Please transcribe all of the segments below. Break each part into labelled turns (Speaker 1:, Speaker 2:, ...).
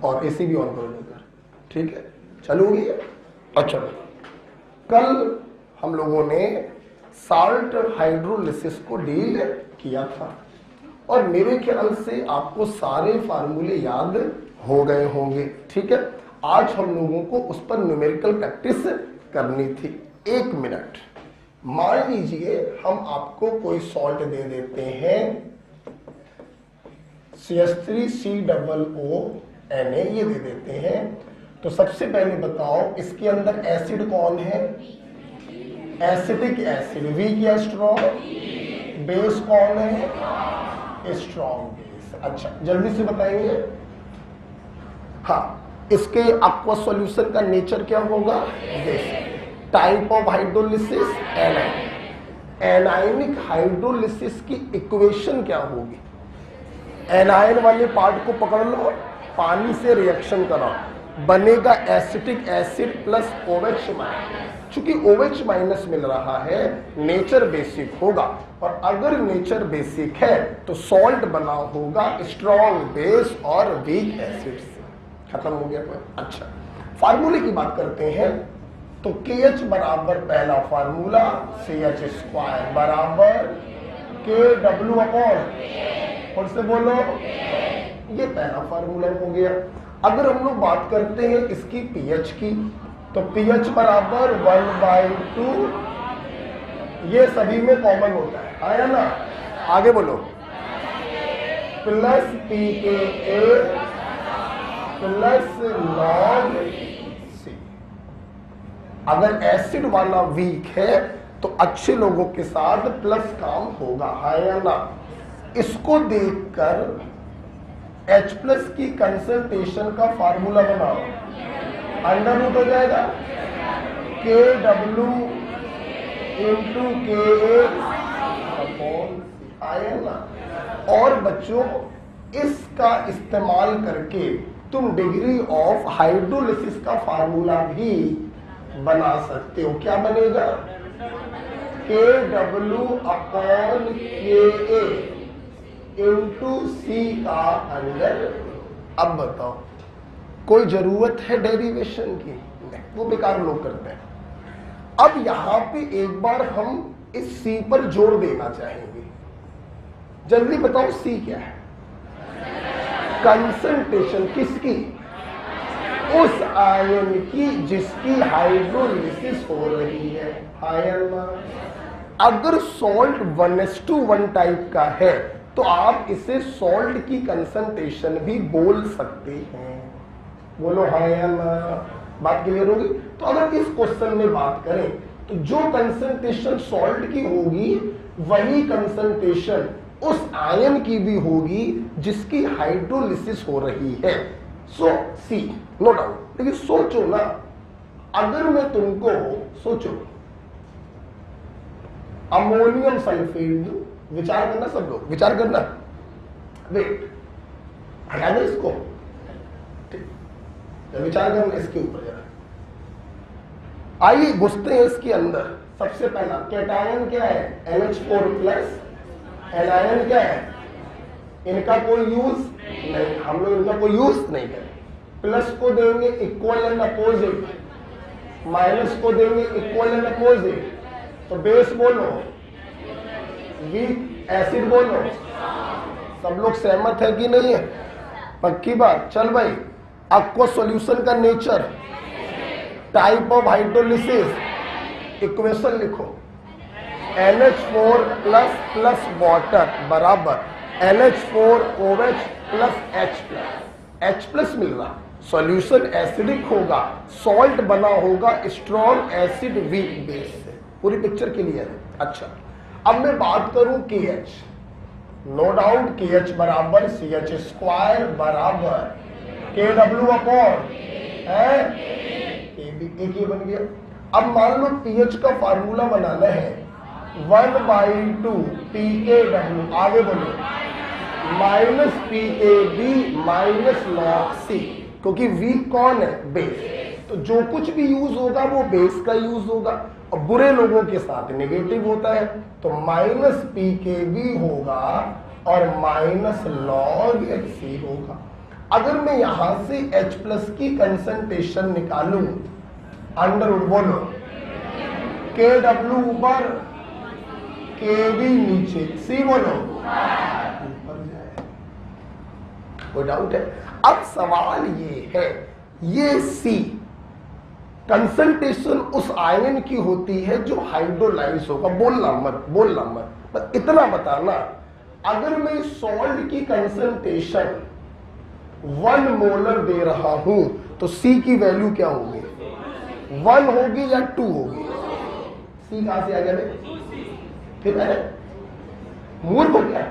Speaker 1: और एसी भी ऑन कर देगा। ठीक है, चलोगी? अच्छा, कल हम लोगों ने साल्ट हाइड्रोलिसिस को डील किया था और मेरे ख्याल से आपको सारे फार्मूले याद हो गए होंगे। ठीक है, आज हम लोगों को उस पर न्यूमेरिकल प्रैक्टिस करनी थी। 1 मिनट, मान लीजिए हम आपको कोई सॉल्ट दे देते हैं CH3COONA ये दे देते हैं, तो सबसे पहले बताओ इसके अंदर एसिड कौन है? Acidic acid. वीक या स्ट्रॉन्ग? बेस कौन है? Strong base. अच्छा, जल्दी से बताएंगे। हाँ, इसके एक्वा सॉल्यूशन का नेचर क्या होगा? Base. Type of hydrolysis? Anion. Anionic hydrolysis की इक्वेशन क्या होगी? एनायन वाले पार्ट को पकड़ लो, पानी से रिएक्शन कराओ, बनेगा acetic acid plus OH minus. चूंकि OH माइनस मिल रहा है, नेचर बेसिक होगा, और अगर नेचर बेसिक है तो सॉल्ट बना होगा स्ट्रॉन्ग बेस और वीक एसिड से। खत्म हो गया कोई? अच्छा, फार्मूले की बात करते हैं तो KH बराबर पहला फार्मूला CH² बराबर KW अपॉन, और से बोलो, ये पहला फार्मूला हो गया। अगर हम लोग बात करते हैं इसकी pH की, तो pH बराबर 1/2, ये सभी में कॉमन होता है, आया ना? आगे बोलो, plus pKa plus log C। अगर एसिड वाला वीक है तो अच्छे लोगों के साथ प्लस काम होगा, है या ना? इसको देखकर H+ की कंसंट्रेशन का फार्मूला बनाओ, अंडर रूट हो जाएगा KW into KA upon C। और बच्चों, इसका इस्तेमाल करके तुम डिग्री ऑफ हाइड्रोलिसिस का फार्मूला भी बना सकते हो। क्या बनेगा? KW upon KA into C का अंडर। अब बताओ, कोई जरूरत है डेरिवेशन की? नहीं, वो बेकार लोग करते हैं। अब यहां पे एक बार हम इस C पर जोर देना चाहेंगे। जल्दी बताओ, C क्या है? कंसंट्रेशन किसकी? उस आयन की जिसकी हाइड्रोलिसिस हो रही है। आयन अगर सॉल्ट 1:1 टाइप का है तो आप इसे सॉल्ट की कंसंट्रेशन भी बोल सकते हैं। बोलो हाँ या ना? बात क्लियर होगी? तो अगर इस क्वेश्चन में बात करें तो जो कंसंट्रेशन सॉल्ट की होगी वही कंसंट्रेशन उस आयन की भी होगी जिसकी हाइड्रोलिसिस हो रही है। सो सी, नो डाउट। लेकिन सोचो ना, अगर मैं तुमको, सोचो, अमोनियम सल्फेट दूं, विचार करना सब लोग, विचार करना। वेट, हटा दे इसको, विचार करना इसके ऊपर जरा। आइए घुसते हैं इसके अंदर। सबसे पहला कैटायन क्या है? NH4+। एनायन क्या है? इनका कोई यूज नहीं, हम लोग इनका कोई यूज नहीं करें। प्लस को देंगे इक्वल एंड अपोजिट, माइनस को देंगे इक्वल एंड अपोजिट। तो बेस बोलो, वीक एसिड बोलो। सब लोग सहमत है कि नहीं है? पक्की बात। चल भाई, एक्वा सॉल्यूशन का nature, type of hydrolysis, equation लिखो। NH4 प्लस वाटर बराबर NH4OH प्लस H+। मिल रहा, सॉल्यूशन एसिडिक होगा, सॉल्ट बना होगा स्ट्रॉन्ग एसिड वीक बेस से। पूरी पिक्चर क्लियर है? अच्छा, अब मैं बात करूं KH। नो डाउट KH बराबर CH² बराबर KW अपॉन है, एक ये बन गया। अब मान लो pH का फार्मूला बनाना है 1/2 pKw, आगे बोलो, minus PKB minus log C, क्योंकि वीक कौन है? बेस। तो जो कुछ भी यूज होगा वो बेस का यूज होगा, और बुरे लोगों के साथ नेगेटिव होता है, तो माइनस PKB होगा और माइनस log C होगा। अगर मैं यहां से H+ की कंसंट्रेशन निकालूं, अंडर बोलो, KW ऊपर, KB नीचे, C बोलो ऊपर जाए। कोई डाउट है? अब सवाल ये है, ये C कंसंट्रेशन उस आयन की होती है जो हाइड्रोलाइज होगा। बोलना मत, बस इतना बताना, अगर मैं सॉल्ट की कंसंट्रेशन 1 मोलर दे रहा हूं तो C की वैल्यू क्या होगी? 1 होगी या 2 होगी? C कहां से आ गया? फिर है मूर्ख हो गया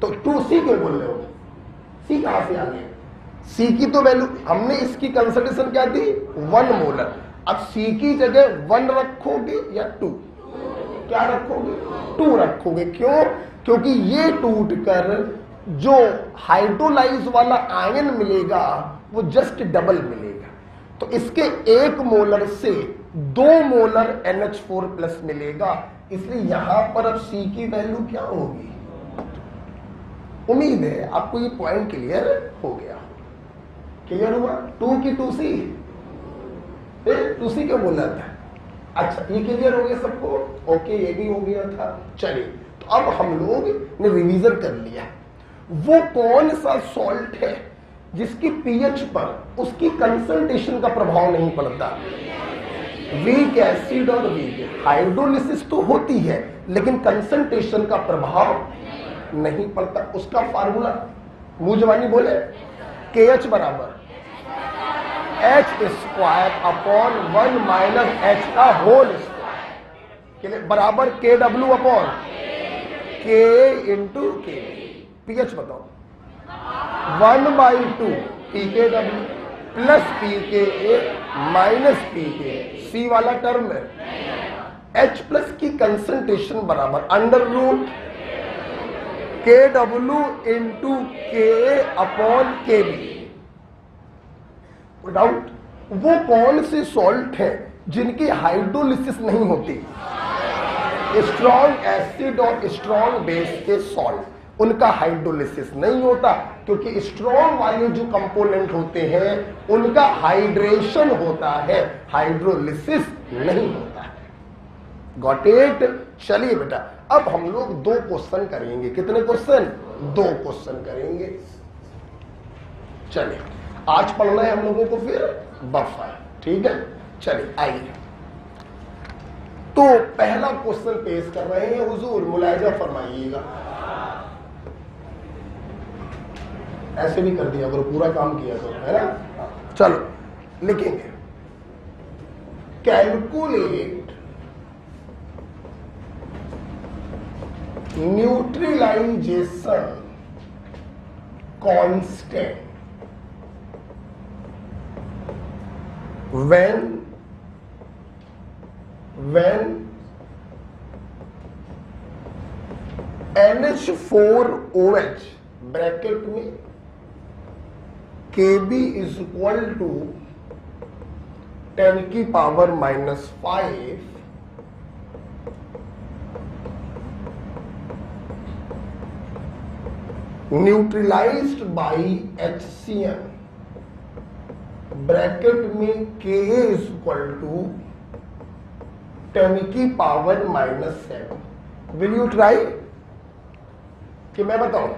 Speaker 1: तो 2C क्यों बोल रहे हो? C कहां से आ गया? C की तो वैल्यू हमने, इसकी कंसंट्रेशन क्या दी? 1 मोलर। अब C की जगह 1 रखोगे या 2? क्या रखोगे? 2 रखोगे। क्यों? क्योंकि ये टूटकर जो हाइड्रोलाइज वाला आयन मिलेगा वो जस्ट डबल मिलेगा। तो इसके 1 मोलर से 2 मोलर NH4+ मिलेगा। इसलिए यहां पर अब C की वैल्यू क्या होगी? उम्मीद है आपको ये पॉइंट क्लियर हो गया। क्लियर हुआ? 2 की 2C, 2C क्यों बोला था? अच्छा, ये क्लियर हो गया सबको? ओके, ये भी हो गया था। चलिए, तो अब हम लोग ने रिवीजन कर लिया। वो कौन सा सॉल्ट है जिसकी पीएच पर उसकी कंसंट्रेशन का प्रभाव नहीं पड़ता? वीक एसिड और वीक हाइड्रोलिसिस तो होती है लेकिन कंसंट्रेशन का प्रभाव नहीं पड़ता। उसका फार्मूला मुंह जवानी बोले, KH बराबर H² का होल स्क्वायर बराबर KW upon K into K। PH बताओ, 1/2 pKW plus pKa minus pK। C वाला टर्म है। H+ की कंसंट्रेशन बराबर under root KW into Ka upon KB। Doubt? वो कौन से सॉल्ट है जिनकी हाइड्रोलिसिस नहीं होती? स्ट्रॉन्ग एसिड और स्ट्रॉन्ग बेस के सॉल्ट, उनका हाइड्रोलिसिस नहीं होता क्योंकि स्ट्रॉन्ग वाले जो कंपोनेंट होते हैं उनका हाइड्रेशन होता है, हाइड्रोलिसिस नहीं होता है। Got it? चलिए बेटा, अब हम लोग 2 क्वेश्चन करेंगे। कितने क्वेश्चन? 2 क्वेश्चन करेंगे। चलिए, आज पढ़ना है हम लोगों को फिर बफर, ठीक है? चलिए आइए, तो पहला क्वेश्चन पेश कर रहे हैं। हुजूर मुलाहिजा फरमाइएगा। ऐसे भी कर दिया करो, पूरा काम किया करो, है ना? चलो लिखेंगे, calculate neutralization constant when NH4OH bracket में Kb इज इक्वल टू 10 की power -5 neutralized by HCl bracket में Ka इज इक्वल टू 10 की पावर -7। Will you try? कि मैं बताऊं?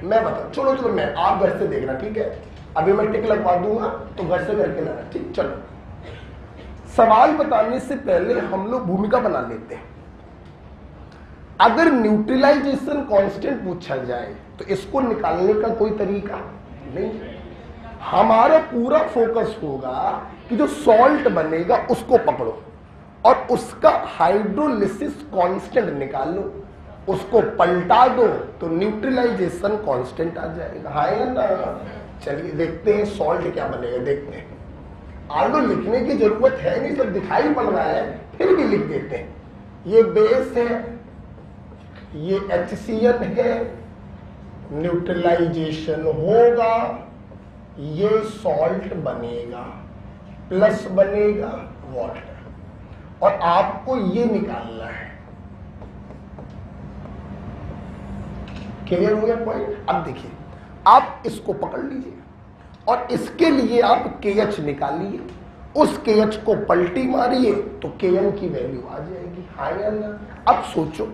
Speaker 1: मैं बताऊं? चलो मैं, आप घर से देखना, ठीक है? अभी मैं टिक लगवा दूंगा तो घर से करके लाना, ठीक? चलो, सवाल बताने से पहले हम लोग भूमिका बना लेते हैं। अगर न्यूट्रलाइजेशन कांस्टेंट पूछा जाए तो इसको निकालने का कोई तरीका नहीं। हमारा पूरा फोकस होगा कि जो सॉल्ट बनेगा उसको पकड़ो और उसका हाइड्रोलिसिस कांस्टेंट निकालो, उसको पलटा दो तो न्यूट्रलाइजेशन कांस्टेंट आ जाएगा। है ना? चलिए देखते हैं सॉल्ट क्या बनेगा, देखते हैं। आगे लिखने की जरूरत है नहीं, सब दिखाई पड़ रहा है, फिर भी लिख देते हैं। ये बेस है, ये HCl है, न्यूट्रलाइजेशन होगा, ये सॉल्ट बनेगा, प्लस बनेगा वाटर, और आपको ये निकालना है। क्लियर हो गया पॉइंट? अब देखिए, आप इसको पकड़ लीजिए और इसके लिए आप KH निकालिए, उस KH को पलटी मारिए तो KM की वैल्यू आ जाएगी। हाँ या ना? अब सोचो,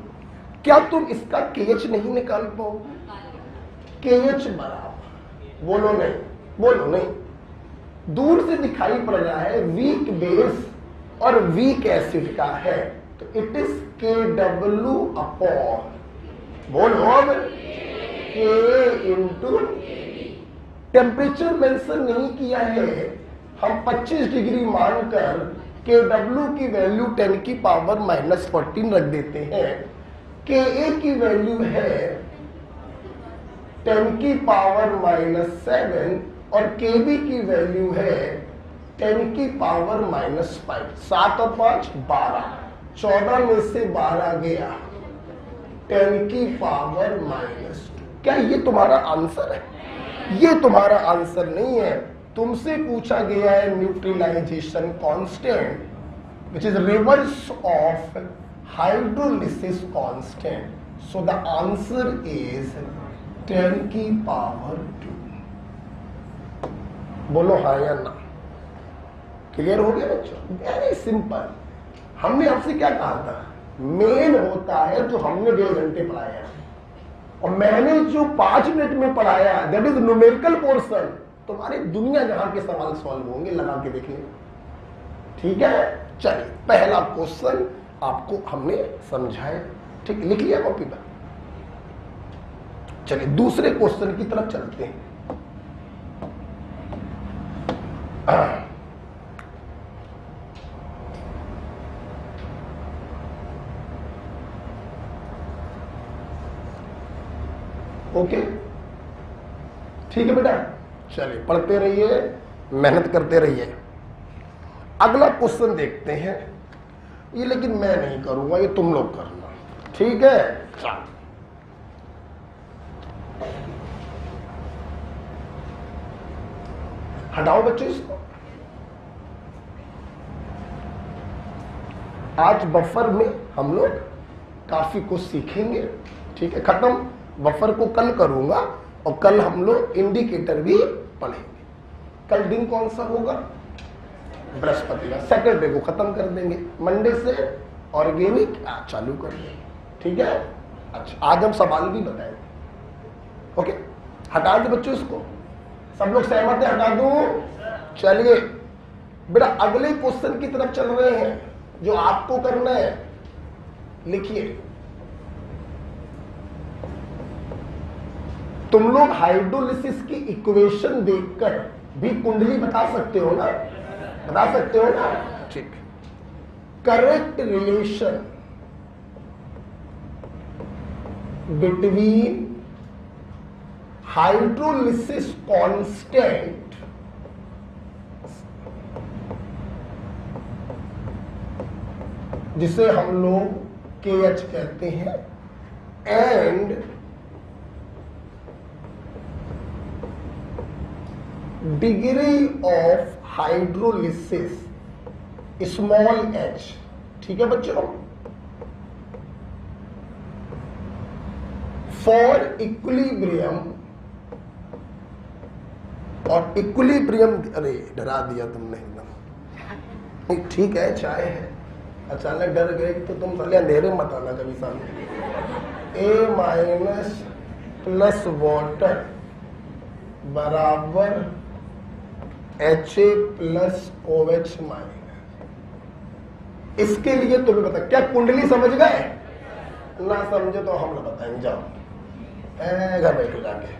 Speaker 1: क्या तुम इसका KH नहीं निकाल पाओगे? KH बराबर, बोलो नहीं, बोलो नहीं, दूर से दिखाई पड़ रहा है वीक बेस और वीक एसिड का है, तो इट इज KW अपॉन, बोलो अब, K इंटू टेम्परेचर मेंशन नहीं किया है, हम 25 डिग्री मानकर KW की वैल्यू 10 की पावर -14 रख देते हैं, KA की वैल्यू है 10 की पावर -7 और KB की वैल्यू है 10 की पावर -5। 7 और 5 12, 14 में से 12 गया, 10 की पावर -2। क्या ये तुम्हारा आंसर है? ये तुम्हारा आंसर नहीं है। तुमसे पूछा गया है neutralization constant which is reverse of hydrolysis constant, so the answer is 10 की पावर 2। बोलो हाँ या ना? क्लियर हो गया बच्चों? Very simple. हमने आपसे क्या कहा था? मेन होता है जो हमने 1.5 घंटे पढ़ाया और मैंने जो 5 मिनट में पढ़ाया, दैट इज न्यूमेरिकल पोर्शन। तुम्हारी दुनिया जहां के सवाल सॉल्व होंगे, लगा के देखिए, ठीक है? चलिए, पहला क्वेश्चन आपको हमने समझाया, ठीक, लिख लिया कॉपी पर। चलिए दूसरे क्वेश्चन की तरफ चलते हैं। ओके, ठीक है बेटा, चलिए पढ़ते रहिए, मेहनत करते रहिए। अगला क्वेश्चन देखते हैं, ये लेकिन मैं नहीं करूंगा, ये तुम लोग करना, ठीक है? चलो, हटाओ बच्चों इसको। आज बफर में हम लोग काफी कुछ सीखेंगे, ठीक है? खत्म, बफर को कल करूंगा और कल हम लोग इंडिकेटर भी पढ़ेंगे। कल दिन कौन सा होगा? बृहस्पतिवार। सैटरडे को खत्म कर देंगे, मंडे से ऑर्गेनिक चालू कर देंगे, ठीक है? अच्छा, आज हम सवाल भी बताएंगे। ओके, हटा दो बच्चों इसको, सब लोग सहमत है? हटा दो। चलिए बेटा, अगले क्वेश्चन की तरफ चल रहे हैं, जो आपको करना है। लिखिए, तुम लोग हाइड्रोलिसिस की इक्वेशन देखकर भी कुंडली बता सकते हो ना? बता सकते हो ना? ठीक। Correct relation between hydrolysis constant जिसे हम लोग KH कहते हैं and degree of hydrolysis small h, ठीक है बच्चों? फॉर इक्विलिब्रियम, और इक्विलिब्रियम, अरे डरा दिया तुमने एकदम, ठीक है? चाय है, अचानक डर गए तो तुम साले अंधेरे मत आना कभी सामने। A- प्लस वाटर बराबर HA प्लस OH माइनस। इसके लिए तुम्हें बता, क्या कुंडली समझ गए? ना समझे तो हम लोग बताएंगे, जाओ घर बैठो जाके।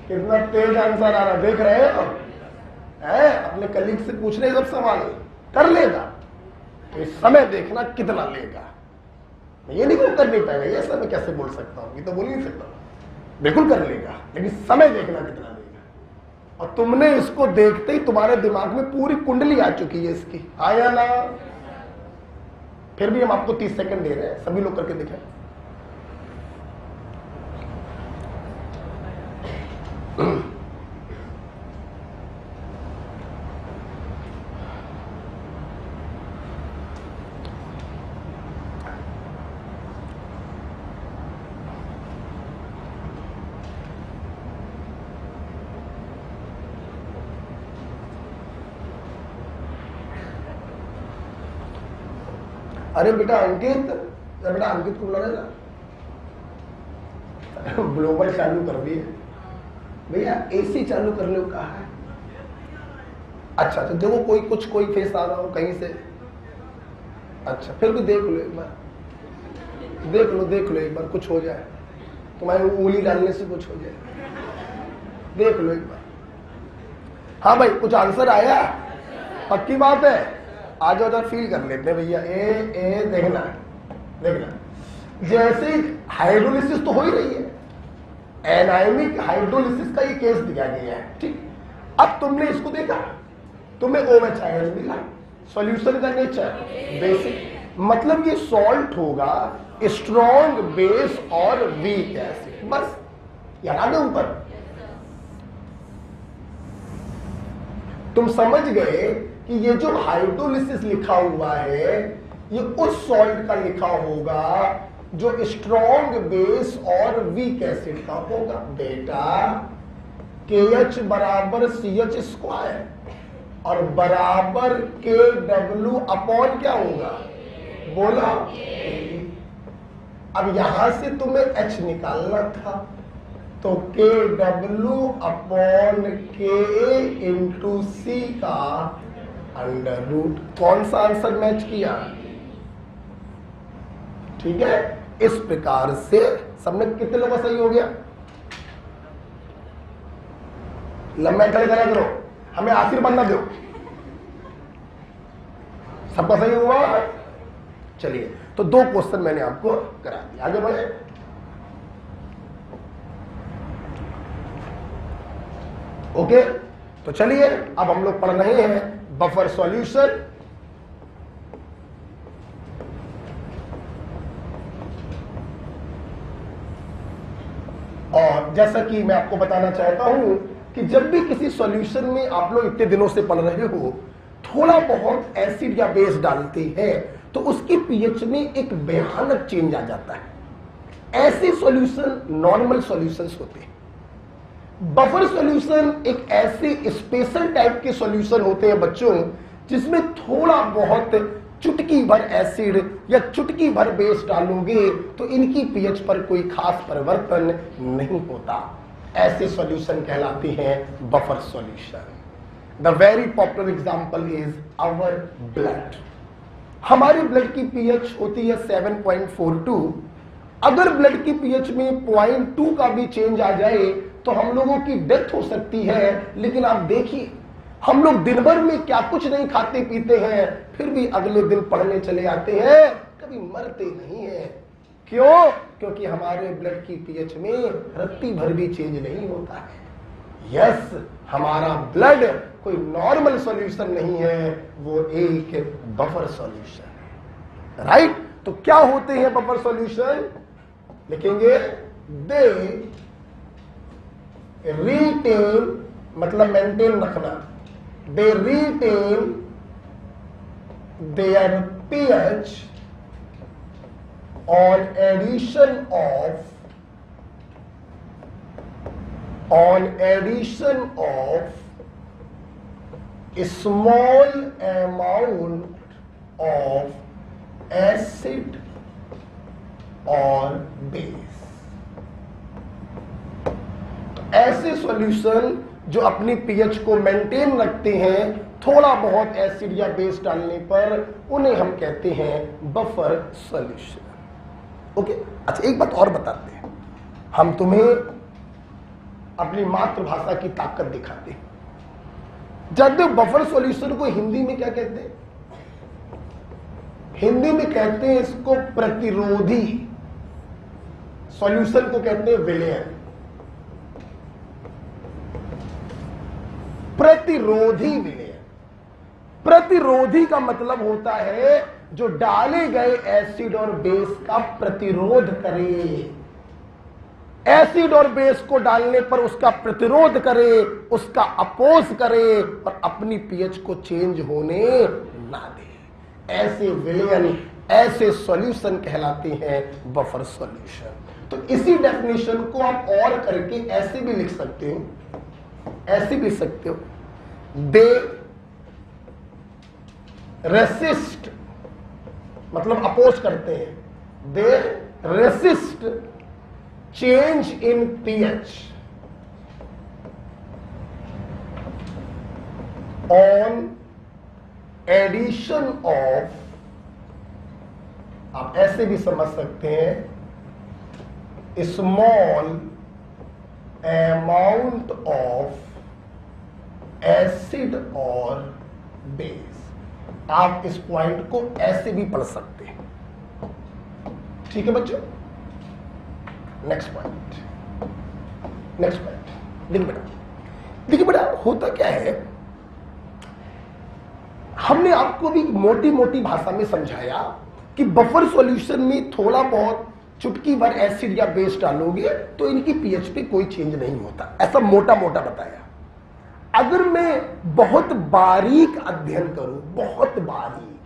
Speaker 1: कितना तेज आंसर आ रहा, देख रहे हो? अपने कलीग से पूछ रहे सब सवाल, कर लेगा। तो इस समय देखना कितना लेगा। ये नहीं वो कर नहीं पाएगा, ये समय कैसे बोल सकता हूं, ये तो बोल नहीं सकता, बिल्कुल कर लेगा, लेकिन समय देखना कितना लेगा। और तुमने इसको देखते ही तुम्हारे दिमाग में पूरी कुंडली आ चुकी है इसकी, आया ना? फिर भी हम आपको 30 सेकंड दे रहे हैं, सभी लोग करके दिखाएं। अरे बेटा अंकित, बेटा अंकित को बुला लेना, ग्लोबल चालू कर दिए भैया, एसी चालू कर लो, कहा है? अच्छा तो देखो कोई फेस आ रहा हो कहीं से, अच्छा फिर भी देख लो एक बार, देख लो एक बार, कुछ हो जाए, तुम्हारी उंगली डालने से कुछ हो जाए, देख लो एक बार। हाँ भाई कुछ आंसर आया, पक्की बात है, आज उधर फील कर लेते हैं भैया। ए देखना जैसे हाइड्रोलिसिस तो हो ही रही है, एनायनिक हाइड्रोलिसिस का ये केस दिया गया है, ठीक। अब तुमने इसको देखा, तुम्हें OH आयन मिला, सॉल्यूशन का नेचर बेसिक, मतलब ये सॉल्ट होगा, स्ट्रॉन्ग बेस और वीक एसिड, बस याद है ऊपर। तुम समझ गए कि ये जो हाइड्रोलिसिस लिखा हुआ है ये उस सॉल्ट का लिखा होगा जो स्ट्रॉन्ग बेस और वीक एसिड का होगा। बेटा KH बराबर CH स्क्वायर और बराबर KW अपॉन क्या होगा, बोला। अब यहां से तुम्हें H निकालना था, तो KW upon KA into C का अंडर रूट। कौन सा आंसर मैच किया, ठीक है। इस प्रकार से सबने कितने लोगों का सही हो गया, लंबा खड़े करा करो, हमें आशीर्वाद ना दो, सबका सही हुआ। चलिए तो 2 क्वेश्चन मैंने आपको करा दिया, आगे बढ़े। ओके तो चलिए अब हम लोग पढ़ रहे हैं बफर सॉल्यूशन। और जैसा कि मैं आपको बताना चाहता हूं कि जब भी किसी सॉल्यूशन में आप लोग इतने दिनों से पढ़ रहे हो, थोड़ा बहुत एसिड या बेस डालते हैं तो उसकी पीएच में एक भयानक चेंज आ जाता है। ऐसे सॉल्यूशन नॉर्मल सॉल्यूशंस होते हैं। बफर सॉल्यूशन एक ऐसे स्पेशल टाइप के सॉल्यूशन होते हैं बच्चों, जिसमें थोड़ा बहुत चुटकी भर एसिड या चुटकी भर बेस डालोगे तो इनकी पीएच पर कोई खास परिवर्तन नहीं होता। ऐसे सॉल्यूशन कहलाते हैं buffer solution. The very popular example is our blood. हमारे ब्लड की पीएच होती है 7.42। अगर ब्लड की पीएच में 0.2 का भी चेंज आ जाए तो हम लोगों की डेथ हो सकती है। लेकिन आप देखिए हम लोग दिन भर में क्या कुछ नहीं खाते पीते हैं, फिर भी अगले दिन पढ़ने चले आते हैं, कभी मरते नहीं है। क्यों? क्योंकि हमारे ब्लड की पीएच में रत्ती भर भी चेंज नहीं होता है। यस, हमारा ब्लड कोई नॉर्मल सॉल्यूशन नहीं है, वो एक बफर सॉल्यूशन है। राइट? तो क्या होते हैं बफर सॉल्यूशन? लिखेंगे दे रिटेन, मतलब मेंटेन रखना, they retain their pH on addition of a small amount of acid or base। ऐसे सॉल्यूशन जो अपनी पीएच को मेंटेन रखते हैं थोड़ा बहुत एसिड या बेस डालने पर, उन्हें हम कहते हैं बफर सॉल्यूशन। ओके, अच्छा एक बात और बताते हैं। हम तुम्हें अपनी मातृभाषा की ताकत दिखाते हैं। जब बफर सॉल्यूशन को हिंदी में क्या कहते हैं? हिंदी में कहते हैं इसको प्रतिरोधी सॉल्यूशन को कहते हैं विलयन। प्रतिरोधी विलयन। प्रतिरोधी का मतलब होता है जो डाले गए एसिड और बेस का प्रतिरोध करे, एसिड और बेस को डालने पर उसका प्रतिरोध करे, उसका अपोज करे और अपनी पीएच को चेंज होने ना दे। ऐसे विलयन, ऐसे सॉल्यूशन कहलाते हैं बफर सॉल्यूशन। तो इसी डेफिनेशन को आप और करके ऐसे भी लिख सकते हो, ऐसे भी लिख सकते हो, दे रेसिस्ट, मतलब अपोज करते हैं, they resist change in pH on addition of, आप ऐसे भी समझ सकते हैं, स्मॉल अमाउंट ऑफ एसिड और बेस। आप इस पॉइंट को ऐसे भी पढ़ सकते हैं। ठीक है बच्चों, नेक्स्ट पॉइंट, नेक्स्ट पॉइंट देखिए बेटा, देखिए बेटा होता क्या है, हमने आपको भी मोटी मोटी भाषा में समझाया कि बफर सॉल्यूशन में थोड़ा बहुत चुटकी भर एसिड या बेस डालोगे तो इनकी पीएच पे कोई चेंज नहीं होता, ऐसा मोटा मोटा बताया। अगर मैं बहुत बारीक अध्ययन करूं, बहुत बारीक,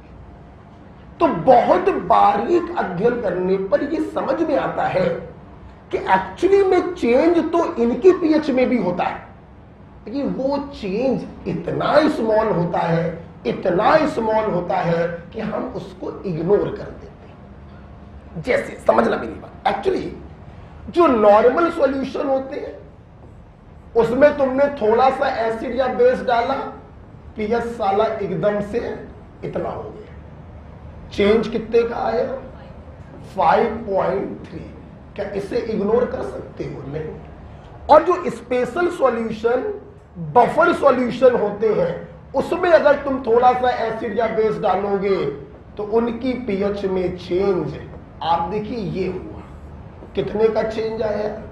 Speaker 1: तो बहुत बारीक अध्ययन करने पर यह समझ में आता है कि एक्चुअली में चेंज तो इनकी पीएच में भी होता है, लेकिन वो चेंज इतना स्मॉल होता है, इतना स्मॉल होता है कि हम उसको इग्नोर कर देते हैं। जैसे समझना मेरी बात, एक्चुअली जो नॉर्मल सॉल्यूशन होते हैं उसमें तुमने थोड़ा सा एसिड या बेस डाला, पीएच साला एकदम से इतना हो गया, चेंज कितने का आया? 5.3। क्या इसे इग्नोर कर सकते हो? नहीं। और जो स्पेशल सॉल्यूशन, बफर सॉल्यूशन होते हैं, उसमें अगर तुम थोड़ा सा एसिड या बेस डालोगे तो उनकी पीएच में चेंज आप देखिए ये हुआ, कितने का चेंज आया?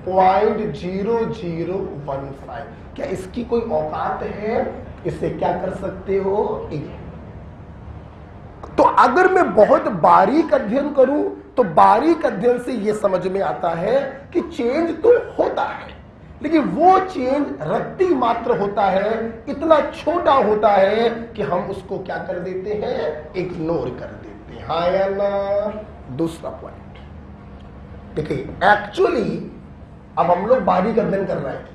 Speaker 1: 0.0015। क्या इसकी कोई औकात है? इससे क्या कर सकते हो? तो अगर मैं बहुत बारीक अध्ययन करूं तो बारीक अध्ययन से यह समझ में आता है कि चेंज तो होता है, लेकिन वो चेंज रत्ती मात्र होता है, इतना छोटा होता है कि हम उसको क्या कर देते हैं? इग्नोर कर देते हैं। हाँ या ना? दूसरा पॉइंट देखिए, एक्चुअली अब हम लोग बारीक अध्ययन कर रहे हैं,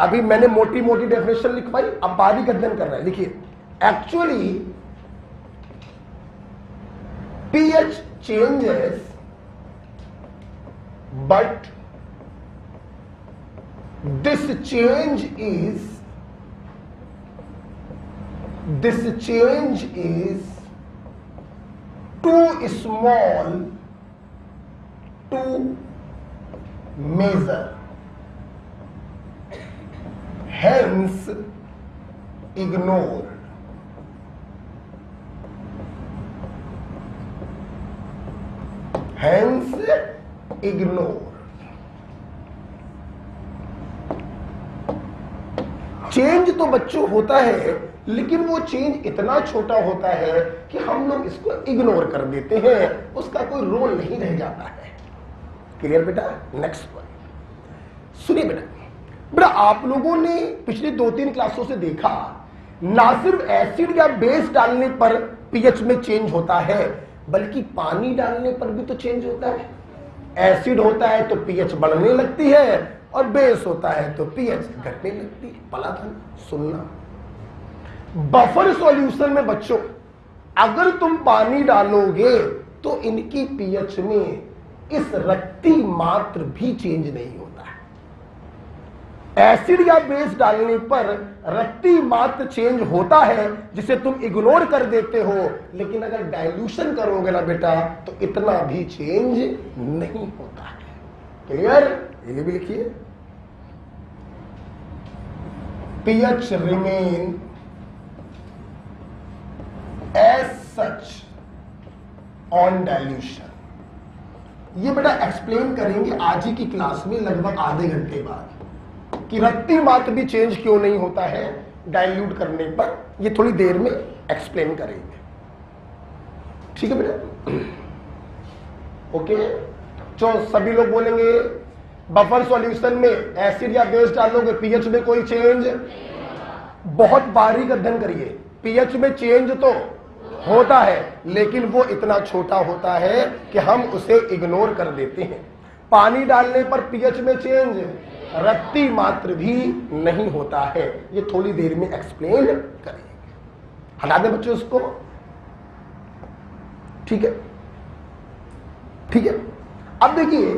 Speaker 1: अभी मैंने मोटी मोटी डेफिनेशन लिखवाई, अब बारीक अध्ययन कर रहे हैं। देखिए actually pH changes but this change is too small to measure, hence ignored. Hence ignored. Change तो बच्चों होता है, लेकिन वो चेंज इतना छोटा होता है कि हम लोग इसको इग्नोर कर देते हैं, उसका कोई रोल नहीं रह जाता है। क्लियर बेटा? नेक्स्ट पॉइंट सुनिए बेटा। बेटा आप लोगों ने पिछली 2-3 क्लासों से देखा, ना सिर्फ एसिड या बेस डालने पर पीएच में चेंज होता है, बल्कि पानी डालने पर भी तो चेंज होता है। एसिड होता है तो पीएच बढ़ने लगती है और बेस होता है तो पीएच घटने लगती है। पलाधन सुनना, बफर सॉल्यूशन में बच्चों अगर तुम पानी डालोगे तो इनकी पीएच में इस रत्ती मात्र भी चेंज नहीं होता है। एसिड या बेस डालने पर रत्ती मात्र चेंज होता है जिसे तुम इग्नोर कर देते हो, लेकिन अगर डाइल्यूशन करोगे ना बेटा तो इतना भी चेंज नहीं होता है। क्लियर? ये भी लिखिए, pH remain as such on dilution। ये बेटा एक्सप्लेन करेंगे आज ही की क्लास में लगभग आधे घंटे बाद कि रत्ती मात्र भी चेंज क्यों नहीं होता है डाइल्यूट करने पर। ये थोड़ी देर में एक्सप्लेन करेंगे, ठीक है बेटा? ओके, जो सभी लोग बोलेंगे बफर सॉल्यूशन में एसिड या बेस डालोगे पीएच में कोई चेंज, बहुत बारीक अध्ययन करिए। पीएच में चेंज तो होता है लेकिन वो इतना छोटा होता है कि हम उसे इग्नोर कर देते हैं। पानी डालने पर पीएच में चेंज रत्ती मात्र भी नहीं होता है। ये थोड़ी देर में एक्सप्लेन करेंगे। हटा दें बच्चों उसको, ठीक है? ठीक है, अब देखिए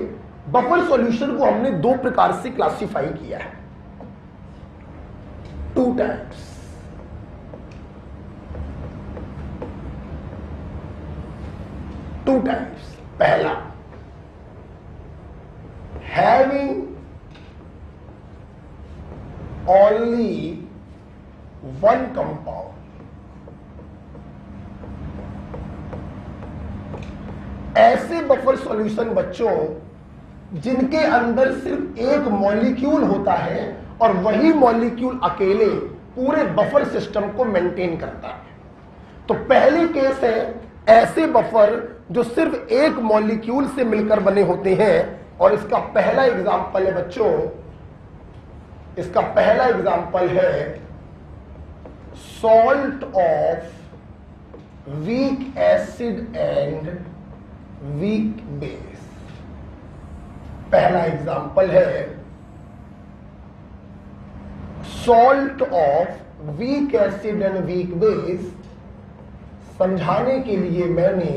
Speaker 1: बफर सॉल्यूशन को हमने दो प्रकार से क्लासिफाई किया है, टू टाइप्स। टू टाइप्स, पहला हैविंग ओनली वन कंपाउंड, ऐसे बफर सॉल्यूशन बच्चों जिनके अंदर सिर्फ एक मॉलिक्यूल होता है और वही मॉलिक्यूल अकेले पूरे बफर सिस्टम को मेंटेन करता है। तो पहली केस है ऐसे बफर जो सिर्फ एक मॉलिक्यूल से मिलकर बने होते हैं, और इसका पहला एग्जांपल है बच्चों, इसका पहला एग्जांपल है salt of weak acid and weak base. पहला एग्जांपल है salt of weak acid and weak base. समझाने के लिए मैंने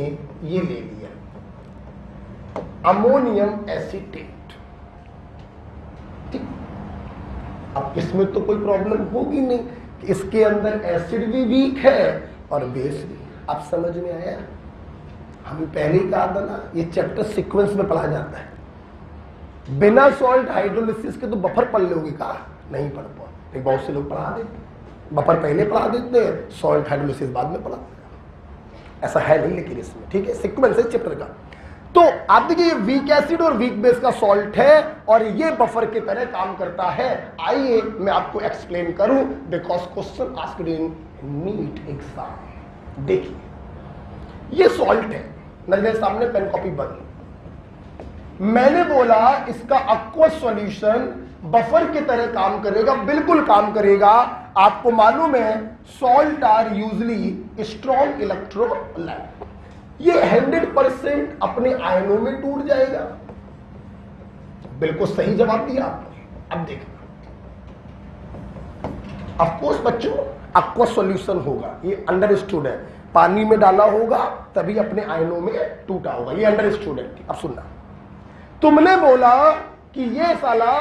Speaker 1: ये ले लिया अमोनियम एसीटेट, ठीक। अब इसमें तो कोई प्रॉब्लम होगी नहीं कि इसके अंदर एसिड भी वीक है और बेस भी। अब समझ में आया? हमें पहले ही कहा था ना, ये चैप्टर सीक्वेंस में पढ़ा जाता है। बिना सॉल्ट हाइड्रोलिसिस के तो बफर पढ़ लोगे का? नहीं पढ़ पाओ। बहुत से लोग पढ़ा देते, बफर पहले पढ़ा देते, सॉल्ट हाइड्रोलिसिस बाद में पढ़ा। ऐसा है नहीं लेकिन इसमें, ठीक है, सीक्वेंस है चैप्टर का। तो आप देखिए ये वीक एसिड और वीक बेस का सॉल्ट है और ये बफर की तरह काम करता है। आइए मैं आपको एक्सप्लेन करूं, because question asked in NEET exam. देखिए ये सॉल्ट है, नजर सामने, पेन कॉपी बंद। मैंने बोला इसका aqueous सॉल्यूशन बफर की तरह काम करेगा, बिल्कुल काम करेगा। आपको मालूम है salt are usually strong electrolyte, ये 100% अपने आयनों में टूट जाएगा। बिल्कुल सही जवाब दिया आपने। अब देखिए ऑफकोर्स बच्चों aqueous सॉल्यूशन होगा, ये अंडरस्टूड है। पानी में डाला होगा तभी अपने आयनों में टूटा होगा, ये अंडरस्टूड है। अब सुनना, तुमने बोला कि ये साला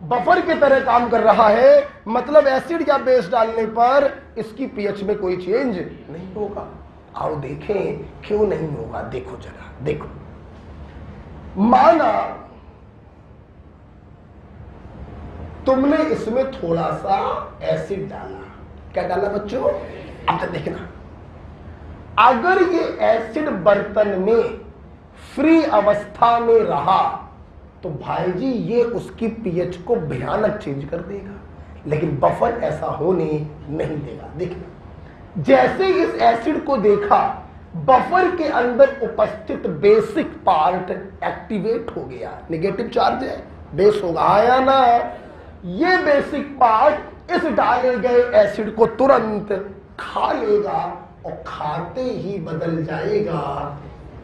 Speaker 1: बफर की तरह काम कर रहा है, मतलब एसिड या बेस डालने पर इसकी पीएच में कोई चेंज नहीं होगा। आओ देखें क्यों नहीं होगा। देखो जरा, देखो, माना तुमने इसमें थोड़ा सा एसिड डाला। क्या डाला बच्चों? अब तक देखना, अगर ये एसिड बर्तन में फ्री अवस्था में रहा तो भाई जी ये उसकी पीएच को भयानक चेंज कर देगा, लेकिन बफर ऐसा होने नहीं देगा। देखना, जैसे इस एसिड को देखा, बफर के अंदर उपस्थित बेसिक पार्ट एक्टिवेट हो गया। नेगेटिव चार्ज है, बेस होगा, आया ना? ये बेसिक पार्ट इस डाले गए एसिड को तुरंत खा लेगा और खाते ही बदल जाएगा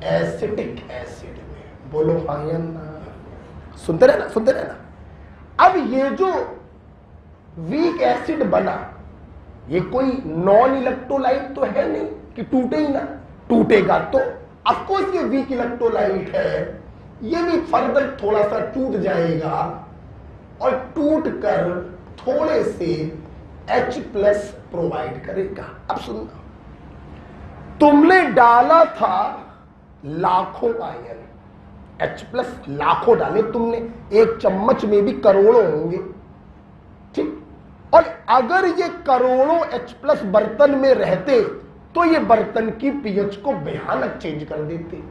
Speaker 1: एसिटिक एसिड में। बोलो हाँ या ना? सुनते रहना, सुनते रहना। अब ये जो वीक एसिड बना, ये कोई नॉन इलेक्ट्रोलाइट तो है नहीं कि टूटे ही ना, टूटेगा तो ऑफकोर्स ये वीक इलेक्ट्रोलाइट है, ये भी फर्दर थोड़ा सा टूट जाएगा और टूट कर थोड़े से H+ प्रोवाइड करेगा। अब सुनना, तुमने डाला था लाखों आयन H+ लाखों डाले तुमने, एक चम्मच में भी करोड़ों होंगे, ठीक। और अगर ये करोड़ों H+ बर्तन में रहते तो ये बर्तन की पीएच को भयानक चेंज कर देते।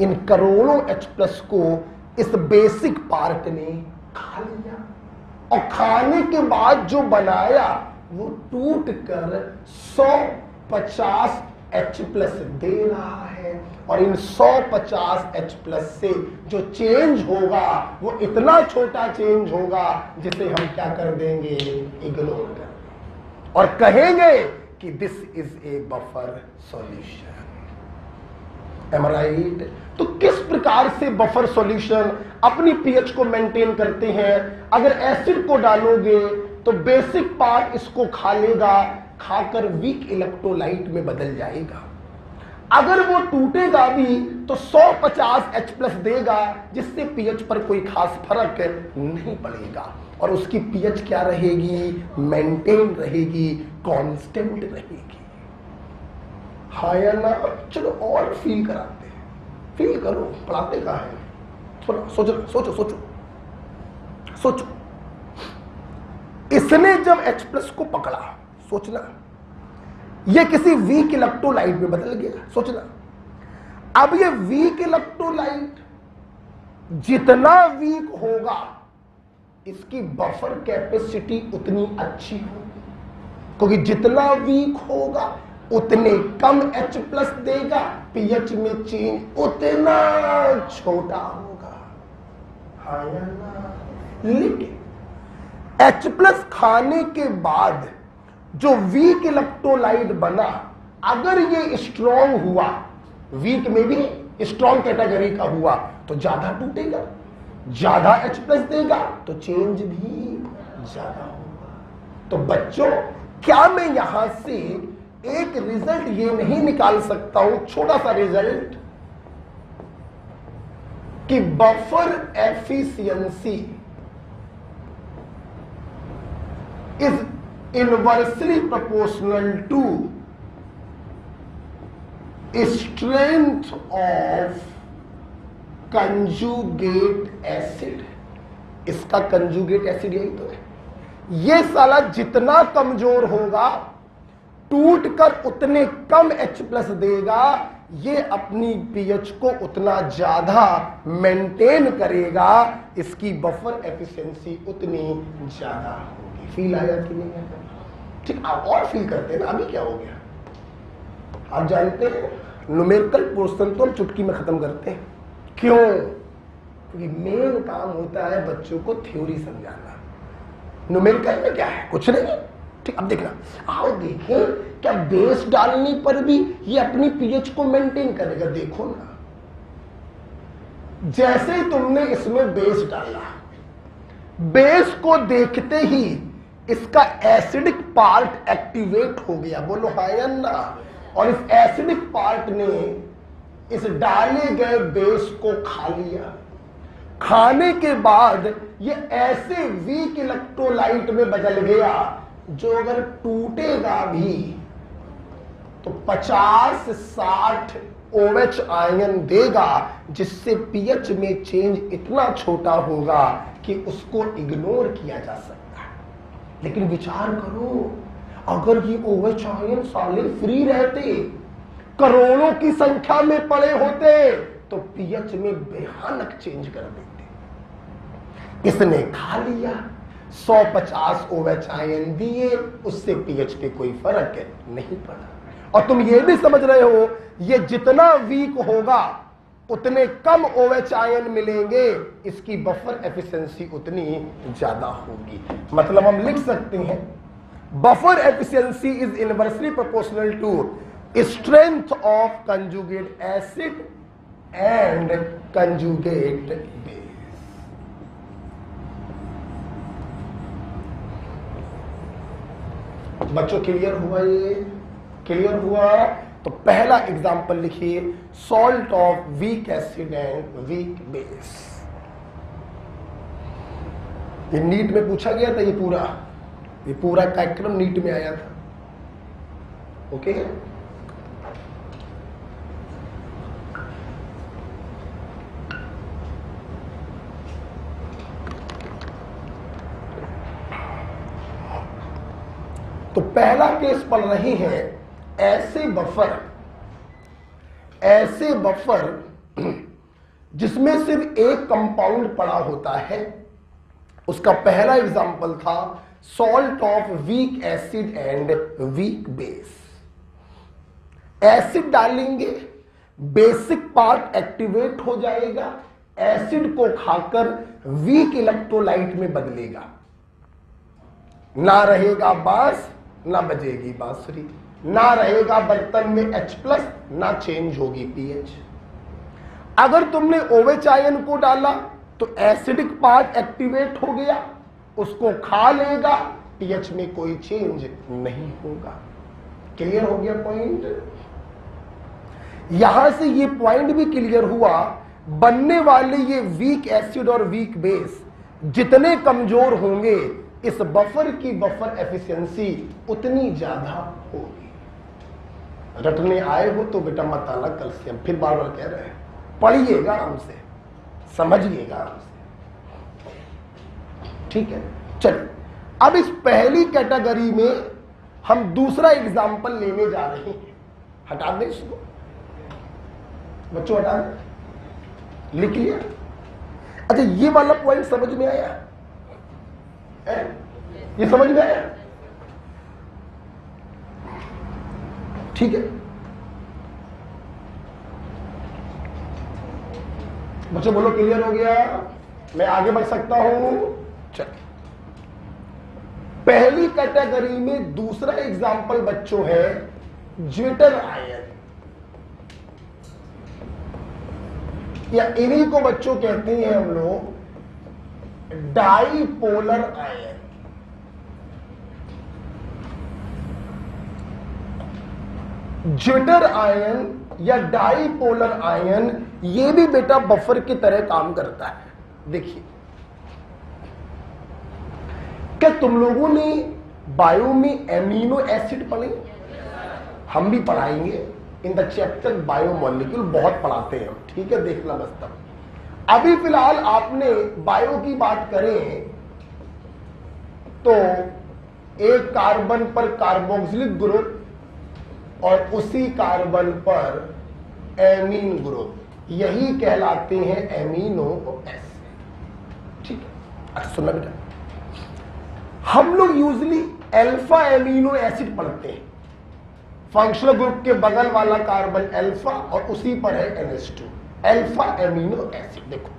Speaker 1: इन करोड़ों H+ को इस बेसिक पार्ट ने खा लिया, और खाने के बाद जो बनाया वो टूट कर 150 H+ दे रहा है। और इन 150 H+ से जो चेंज होगा वो इतना छोटा चेंज होगा जिसे हम क्या कर देंगे, इग्नोर कर देंगे और कहेंगे कि this is a buffer solution. Am I right? तो किस प्रकार से बफर सॉल्यूशन अपनी पीएच को मेंटेन करते हैं? अगर एसिड को डालोगे तो बेसिक पार्ट इसको खा लेगा, खाकर वीक इलेक्ट्रोलाइट में बदल जाएगा। अगर वो टूटेगा भी तो 150 H+ देगा, जिससे पीएच पर कोई खास फर्क नहीं पड़ेगा, और उसकी पीएच क्या रहेगी, मेंटेन रहेगी, कांस्टेंट रहेगी। हाँ या ना? चलो और फील कराते हैं, फील करो, पढ़ाते कहाँ है, थोड़ा सोचो सोचो सोचो सोचो। इसने जब H+ को पकड़ा, सोचना, ये किसी वीक इलेक्ट्रोलाइट में बदल गया, सोचना। अब ये वीक इलेक्ट्रोलाइट जितना वीक होगा इसकी बफर कैपेसिटी उतनी अच्छी होगी, क्योंकि जितना वीक होगा उतने कम H+ देगा, पीएच में चेंज उतना छोटा होगा। हाँ या ना? लेकिन H+ खाने के बाद जो वीक इलेक्ट्रोलाइट बना, अगर ये स्ट्रॉन्ग हुआ, वीक में भी स्ट्रॉन्ग कैटेगरी का हुआ, तो ज्यादा टूटेगा, ज्यादा H+ देगा, तो चेंज भी ज्यादा होगा। तो बच्चों, क्या मैं यहां से एक रिजल्ट ये नहीं निकाल सकता हूं, छोटा सा रिजल्ट, कि buffer efficiency is inversely proportional to strength of conjugate acid। इसका कंजुगेट एसिड यही तो है। ये साला जितना कमजोर होगा टूटकर उतने कम H+ देगा, ये अपनी पीएच को उतना ज्यादा मेंटेन करेगा, इसकी बफर एफिशिएंसी उतनी ज्यादा होगी। फील आया कि नहीं आया? ठीक, आप और फील करते हैं ना। अभी क्या हो गया, आप जानते हैं, न्यूमेरिकल पोर्शन तो हम चुटकी में खत्म करते हैं। क्यों? क्योंकि मेन काम होता है बच्चों को थ्योरी समझाना। न्यूमेरिकल में क्या है, कुछ नहीं। ठीक, अब देखना, आओ देखें, क्या बेस डालने पर भी ये अपनी पीएच को मेंटेन करेगा? देखो ना, जैसे ही तुमने इसमें बेस डाला, बेस को देखते ही इसका एसिडिक पार्ट एक्टिवेट हो गया, बोलो हाँ या ना? और इस एसिडिक पार्ट ने इस डाले गए बेस को खा लिया। खाने के बाद ये ऐसे वीक इलेक्ट्रोलाइट में बदल गया जो अगर टूटेगा भी तो 50-60 OH आयन देगा, जिससे पीएच में चेंज इतना छोटा होगा कि उसको इग्नोर किया जा सकता है। लेकिन विचार करो, अगर ये OH आयन साले फ्री रहते, करोड़ों की संख्या में पड़े होते, तो पीएच में भयानक चेंज कर देते। इसने खा लिया, 150 OH आयन दिए, उससे पीएच पे कोई फर्क नहीं पड़ा। और तुम ये भी समझ रहे हो, ये जितना वीक होगा उतने कम OH आयन मिलेंगे, इसकी बफर एफिशिएंसी उतनी ज्यादा होगी। मतलब हम लिख सकते हैं, buffer efficiency is inversely proportional to strength of conjugate acid and conjugate base. बच्चों क्लियर हुआ? ये क्लियर हुआ? तो पहला एग्जांपल लिखिए, salt of weak acid and weak base. ये नीट में पूछा गया था, ये पूरा कार्यक्रम नीट में आया था। ओके, तो पहला केस पढ़ रहे हैं ऐसे बफर जिसमें सिर्फ एक कंपाउंड पड़ा होता है। उसका पहला एग्जांपल था salt of weak acid and weak base. Acid डालेंगे, बेसिक पार्ट एक्टिवेट हो जाएगा, एसिड को खाकर वीक इलेक्ट्रोलाइट में बदलेगा, ना रहेगा बांस ना बजेगी बांसुरी, ना रहेगा बर्तन में H+, ना चेंज होगी पीएच। अगर तुमने OH आयन को डाला तो एसिडिक पार्ट एक्टिवेट हो गया, उसको खा लेगा, पीएच में कोई चेंज नहीं होगा। क्लियर हो गया पॉइंट? यहां से ये पॉइंट भी क्लियर हुआ, बनने वाले ये वीक एसिड और वीक बेस जितने कमजोर होंगे इस बफर की बफर एफिशिएंसी उतनी ज्यादा होगी। रटने आए हो तो बेटा मत आना कल से, हम फिर बार बार कह रहे हैं, पढ़िएगा आराम से, समझिएगा आराम से, ठीक है। चलिए अब इस पहली कैटेगरी में हम दूसरा एग्जाम्पल लेने जा रहे हैं। हटा दें इसको बच्चों, हटा दें, लिख लिया? अच्छा ये वाला पॉइंट समझ में आया? ये समझ में आया? ठीक है बच्चों, बोलो क्लियर हो गया? मैं आगे बढ़ सकता हूं? चलिए पहली कैटेगरी में दूसरा एग्जाम्पल बच्चों है ज्विटर आयन, या इन्हीं को बच्चों कहते हैं हम लोग डाईपोलर आयन। ज्विटर आयन या डाईपोलर आयन ये भी बेटा बफर की तरह काम करता है। देखिए, क्या तुम लोगों ने बायो में एमिनो एसिड पढ़े? हम भी पढ़ाएंगे इन द चैप्टर बायोमॉलिक्यूल, बहुत पढ़ाते हैं हम, ठीक है, देखना बस तब। अभी फिलहाल आपने बायो की बात करें तो एक कार्बन पर कार्बोक्सिलिक ग्रुप और उसी कार्बन पर एमीन ग्रुप, यही कहलाते हैं एमिनो एसिड, ठीक है। अच्छा सुनना बेटा, हम लोग यूजली अल्फा एमिनो एसिड पढ़ते हैं। फंक्शनल ग्रुप के बगल वाला कार्बन अल्फा और उसी पर है NH2, अल्फा एमिनो एसिड। देखो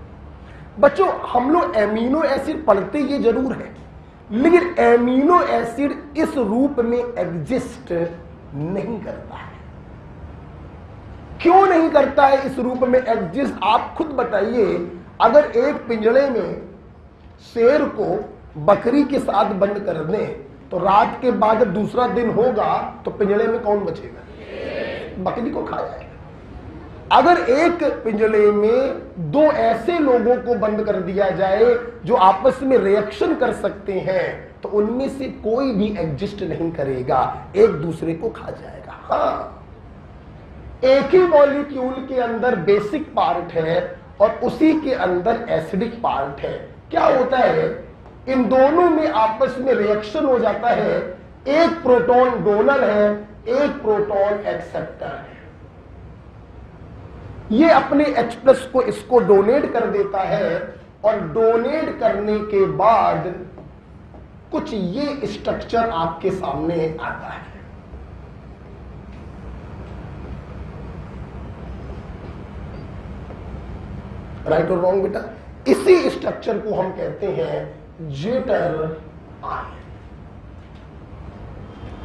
Speaker 1: बच्चों, हम लोग एमिनो एसिड पढ़ते ये जरूर है, लेकिन एमिनो एसिड इस रूप में एग्जिस्ट नहीं करता है। क्यों नहीं करता है इस रूप में एग्जिस्ट? आप खुद बताइए। अगर एक पिंजड़े में शेर को बकरी के साथ बंद कर दें तो रात के बाद जब दूसरा दिन होगा तो पिंजड़े में कौन बचेगा? बकरी को खा जाएगा। अगर एक पिंजड़े में दो ऐसे लोगों को बंद कर दिया जाए जो आपस में रिएक्शन कर सकते हैं तो उनमें से कोई भी एग्जिस्ट नहीं करेगा, एक दूसरे को खा जाएगा। हाँ, एक ही मॉलिक्यूल के अंदर बेसिक पार्ट है और उसी के अंदर एसिडिक पार्ट है। क्या होता है, इन दोनों में आपस में रिएक्शन हो जाता है। एक प्रोटॉन डोनर है, एक प्रोटॉन एक्सेप्टर है। ये अपने H+ को इसको डोनेट कर देता है और डोनेट करने के बाद कुछ ये स्ट्रक्चर आपके सामने आता है। राइट और रॉन्ग बेटा? इसी स्ट्रक्चर को हम कहते हैं zwitter ion.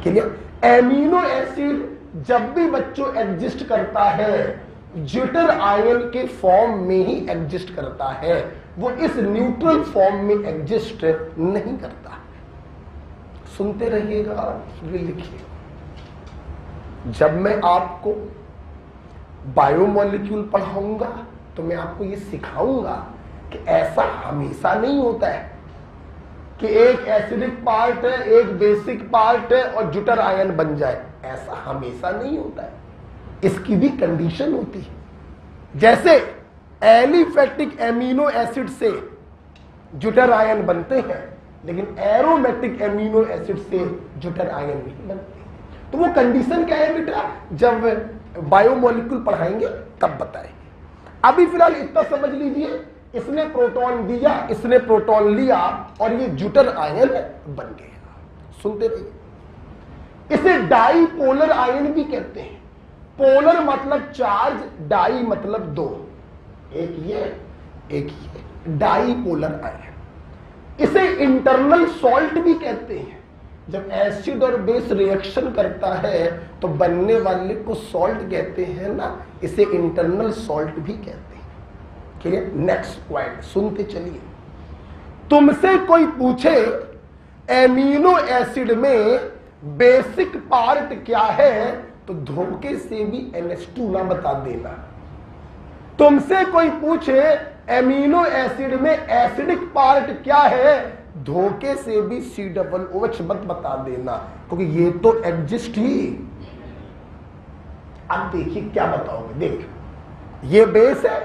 Speaker 1: Clear? Amino acid जब भी बच्चों एग्जिस्ट करता है ज्विटर आयन के फॉर्म में ही एग्जिस्ट करता है, वो इस न्यूट्रल फॉर्म में एग्जिस्ट नहीं करता। सुनते रहिएगा, लिखिए। जब मैं आपको बायोमॉलिक्यूल पढ़ाऊंगा तो मैं आपको ये सिखाऊंगा कि ऐसा हमेशा नहीं होता है कि एक एसिडिक पार्ट है, एक बेसिक पार्ट है और ज्विटर आयन बन जाए। ऐसा हमेशा नहीं होता है, इसकी भी कंडीशन होती है। जैसे एलिफेटिक एमिनो एसिड से ज्विटर आयन बनते हैं, लेकिन एरोमेटिक एमिनो एसिड से ज्यूटर आयन नहीं बनते। तो वो कंडीशन क्या है बेटा, जब बायोमोलिक्यूल पढ़ाएंगे तब बताएंगे। अभी फिलहाल इतना समझ लीजिए, इसने प्रोटॉन दिया, इसने प्रोटॉन लिया और ये ज्यूटर आयन बन गया। सुनते रहिए। इसे डाईपोलर आयन भी कहते हैं। पोलर मतलब चार्ज, डाई मतलब दो, एक ये एक ये, डाईपोलर आयन। इसे इंटरनल सॉल्ट भी कहते हैं। जब एसिड और बेस रिएक्शन करता है तो बनने वाले को सॉल्ट कहते हैं ना, इसे इंटरनल सॉल्ट भी कहते हैं। क्लियर? नेक्स्ट पॉइंट सुनते चलिए। तुमसे कोई पूछे एमिनो एसिड में बेसिक पार्ट क्या है, तो धोखे से भी NH2 ना बता देना। तुमसे कोई पूछे एमिनो एसिड में एसिडिक पार्ट क्या है, धोखे से भी COOH मत बता देना, क्योंकि ये तो एग्जिस्ट ही। अब देखिए क्या बताओगे। देख, ये बेस है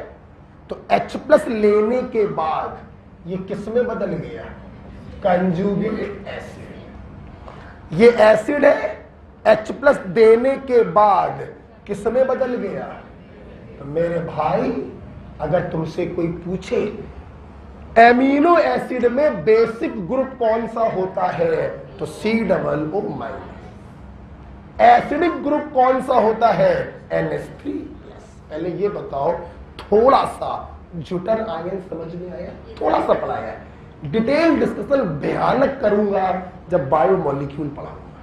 Speaker 1: तो H+ लेने के बाद ये किस में बदल गया, कंजुगेट एसिड। ये एसिड है, H+ देने के बाद किस में बदल गया। तो मेरे भाई, अगर तुमसे कोई पूछे एमिनो एसिड में बेसिक ग्रुप कौन सा होता है, तो COO-। एसिडिक ग्रुप कौन सा होता है, NH3+। पहले ये बताओ, थोड़ा सा ज्यूटर आयन समझ में आया? थोड़ा सा पढ़ाया है, डिटेल डिस्कशन भयानक करूंगा जब बायोमोलिक्यूल पढ़ाऊंगा।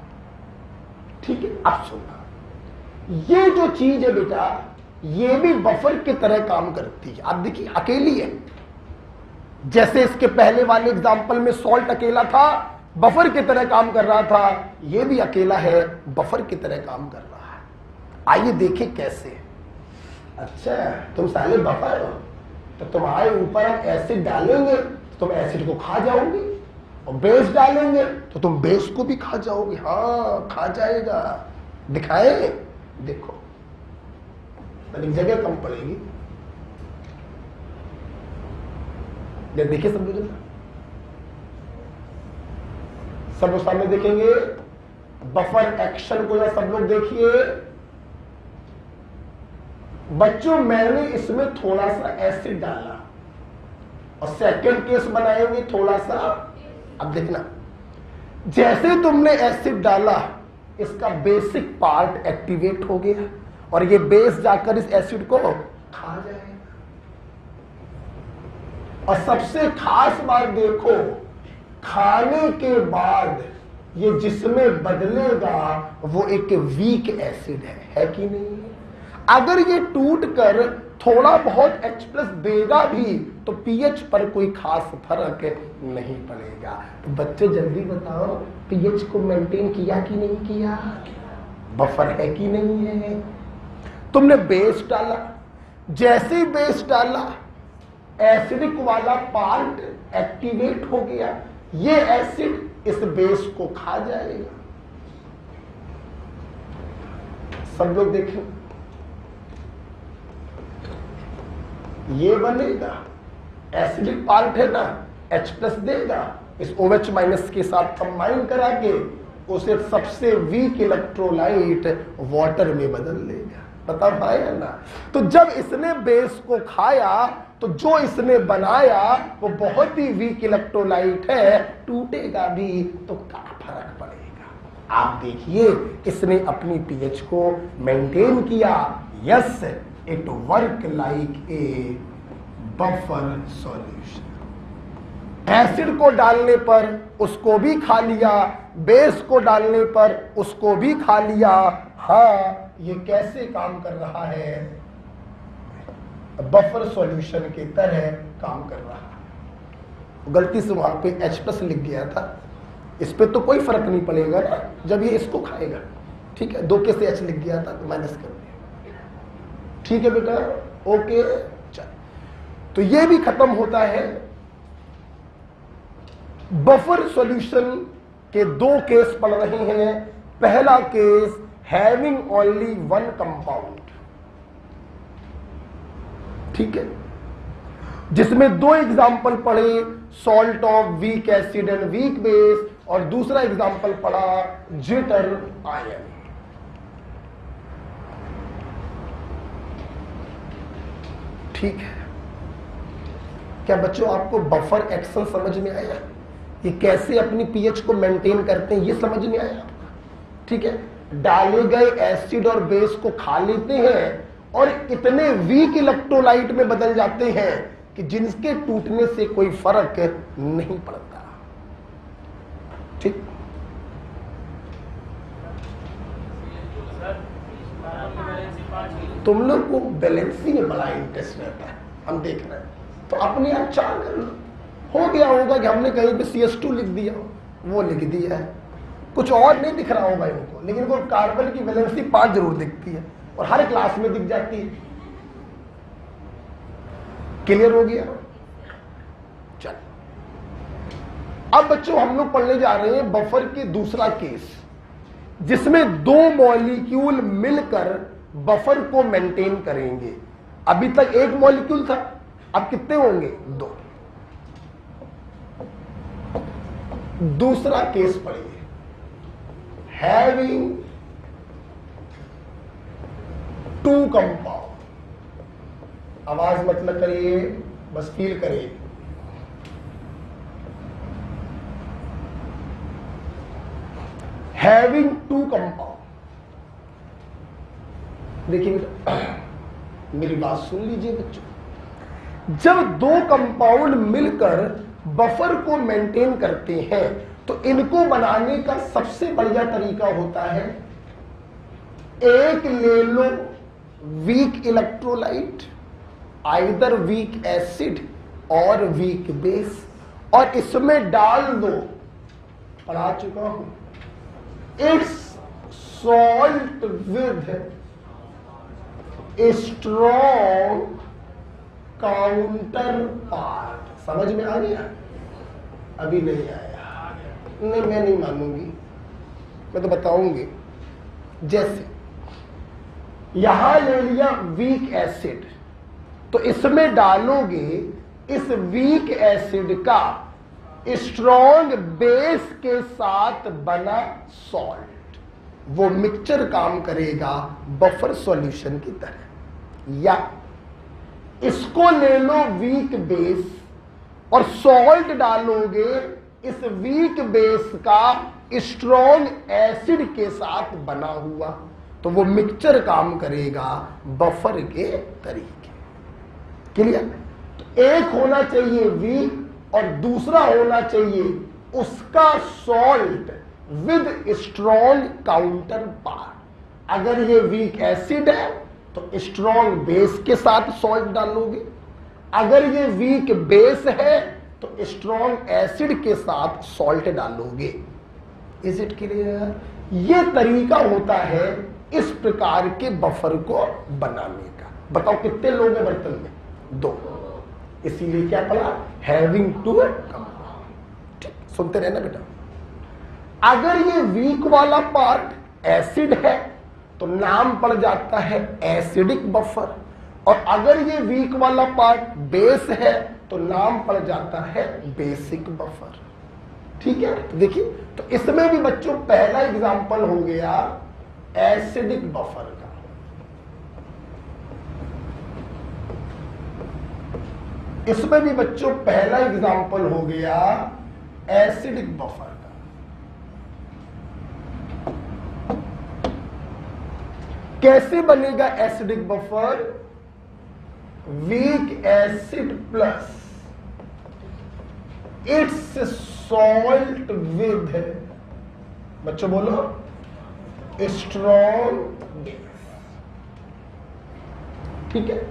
Speaker 1: ठीक है? अब सुनना, ये जो चीज है बेटा, ये भी बफर की तरह काम करती है। आप देखिए, अकेली है। जैसे इसके पहले वाले एग्जांपल में सॉल्ट अकेला था, बफर की तरह काम कर रहा था, ये भी अकेला है, बफर की तरह काम कर रहा है। आइए देखें कैसे। अच्छा, तुम साले बफर हो, तो तुम्हारे ऊपर हम एसिड डालेंगे तो तुम एसिड को खा जाओगे, और बेस डालेंगे तो तुम बेस को भी खा जाओगे। हाँ, खा जाएगा। दिखाए? देखो, जगह कम पड़ेगी। देखिए सब लोग, सब लोग सामने देखेंगे बफर एक्शन को, या सब लोग देखिए। बच्चों, मैंने इसमें थोड़ा सा एसिड डाला और सेकंड केस बनाएंगे थोड़ा सा। अब देखना, जैसे तुमने एसिड डाला, इसका बेसिक पार्ट एक्टिवेट हो गया और ये बेस जाकर इस एसिड को खा जाएगा। और सबसे खास बात देखो, खाने के बाद ये जिसमें बदलेगा वो एक वीक एसिड है कि नहीं? अगर ये टूट कर थोड़ा बहुत H+ देगा भी तो pH पर कोई खास फर्क नहीं पड़ेगा। तो बच्चे जल्दी बताओ, pH को मेंटेन किया कि नहीं किया? बफर है कि नहीं है? तुमने बेस डाला, जैसे ही बेस डाला एसिडिक वाला पार्ट एक्टिवेट हो गया, ये एसिड इस बेस को खा जाएगा। सब लोग देखें, ये बनेगा, एसिडिक पार्ट है ना, H+ देगा, इस OH- के साथ कंबाइन करा के उसे सबसे वीक इलेक्ट्रोलाइट वाटर में बदल लेगा। बता पाया ना? तो जब इसने बेस को खाया तो जो इसने बनाया वो बहुत ही वीक इलेक्ट्रोलाइट है, टूटेगा भी तो क्या फर्क पड़ेगा। आप देखिए, इसने अपनी pH को मेंटेन किया। Yes, it work like a buffer solution. Acid को डालने पर उसको भी खा लिया, बेस को डालने पर उसको भी खा लिया। हाँ, ये कैसे काम कर रहा है? बफर सॉल्यूशन की तरह काम कर रहा है। गलती से वहां पे H+ लिख गया था, इस पे तो कोई फर्क नहीं पड़ेगा ना जब ये इसको खाएगा। ठीक है, 2 के से H लिख गया था तो माइनस कर दिया। ठीक है बेटा, ओके। चल, तो ये भी खत्म होता है। बफर सॉल्यूशन के 2 केस पढ़ रहे हैं। पहला केस, हैविंग ओनली 1 कंपाउंड, ठीक है, जिसमें 2 एग्जाम्पल पढ़े, salt of weak acid and weak base, और दूसरा एग्जांपल पढ़ा जिटर आयन। ठीक है, क्या बच्चों आपको बफर एक्शन समझ में आया? ये कैसे अपनी पीएच को मेंटेन करते हैं ये समझ में आया? ठीक है, डाले गए एसिड और बेस को खा लेते हैं और इतने वीक इलेक्ट्रोलाइट में बदल जाते हैं कि जिनके टूटने से कोई फर्क नहीं पड़ता। ठीक, तुम लोग को बैलेंसिंग में बड़ा इंटरेस्ट रहता है, हम देख रहे हैं, तो अपने आप चार कर लो। हो गया होगा कि हमने कहीं पे CS2 लिख दिया, वो लिख दिया है, कुछ और नहीं दिख रहा होगा इनको, लेकिन को कार्बन की वैलेंसी 5 जरूर दिखती है और हर क्लास में दिख जाती है। क्लियर हो गया? चल, अब बच्चों हम लोग पढ़ने जा रहे हैं बफर के दूसरा केस, जिसमें 2 मॉलिक्यूल मिलकर बफर को मेंटेन करेंगे। अभी तक एक मॉलिक्यूल था, अब कितने होंगे? 2। दूसरा केस पढ़िए, हैविंग 2 कंपाउंड। आवाज मत न करिए, बस फील करिए। हैविंग 2 कंपाउंड, देखिए मेरी बात सुन लीजिए बच्चों। जब 2 कंपाउंड मिलकर बफर को मेंटेन करते हैं तो इनको बनाने का सबसे बढ़िया तरीका होता है, एक ले लो weak electrolyte, either weak acid और वीक बेस, और इसमें डाल दो, पढ़ा चुका हूं, its salt with strong counterpart. समझ में आ गया? अभी नहीं आया? नहीं, मैं नहीं मानूंगी, मैं तो बताऊंगी। जैसे यहां ले लिया वीक एसिड, तो इसमें डालोगे इस वीक एसिड का स्ट्रॉन्ग बेस के साथ बना सॉल्ट, वो मिक्सचर काम करेगा बफर सॉल्यूशन की तरह। या इसको ले लो वीक बेस और सॉल्ट डालोगे इस वीक बेस का स्ट्रॉन्ग एसिड के साथ बना हुआ, तो वो मिक्सचर काम करेगा बफर के तरीके। क्लियर? तो एक होना चाहिए वीक और दूसरा होना चाहिए उसका salt with strong counter part. अगर ये वीक एसिड है तो स्ट्रॉन्ग बेस के साथ सॉल्ट डालोगे, अगर ये वीक बेस है तो स्ट्रॉन्ग एसिड के साथ सॉल्ट डालोगे। Is it clear? ये तरीका होता है इस प्रकार के बफर को बनाने का। बताओ कितने लोग हैं बर्तन में? 2। इसीलिए क्या पढ़ा? Having 2 compound. ठीक, सुनते रहना बेटा। अगर ये वीक वाला पार्ट एसिड है तो नाम पड़ जाता है एसिडिक बफर, और अगर ये वीक वाला पार्ट बेस है तो नाम पड़ जाता है बेसिक बफर। ठीक है? तो देखिए, तो इसमें भी बच्चों पहला एग्जांपल हो गया एसिडिक बफर का। इसमें भी बच्चों पहला एग्जांपल हो गया एसिडिक बफर का। कैसे बनेगा acidic buffer? Week acid plus its salt with, बच्चों बोलो, स्ट्रॉन्ग बेस। ठीक है?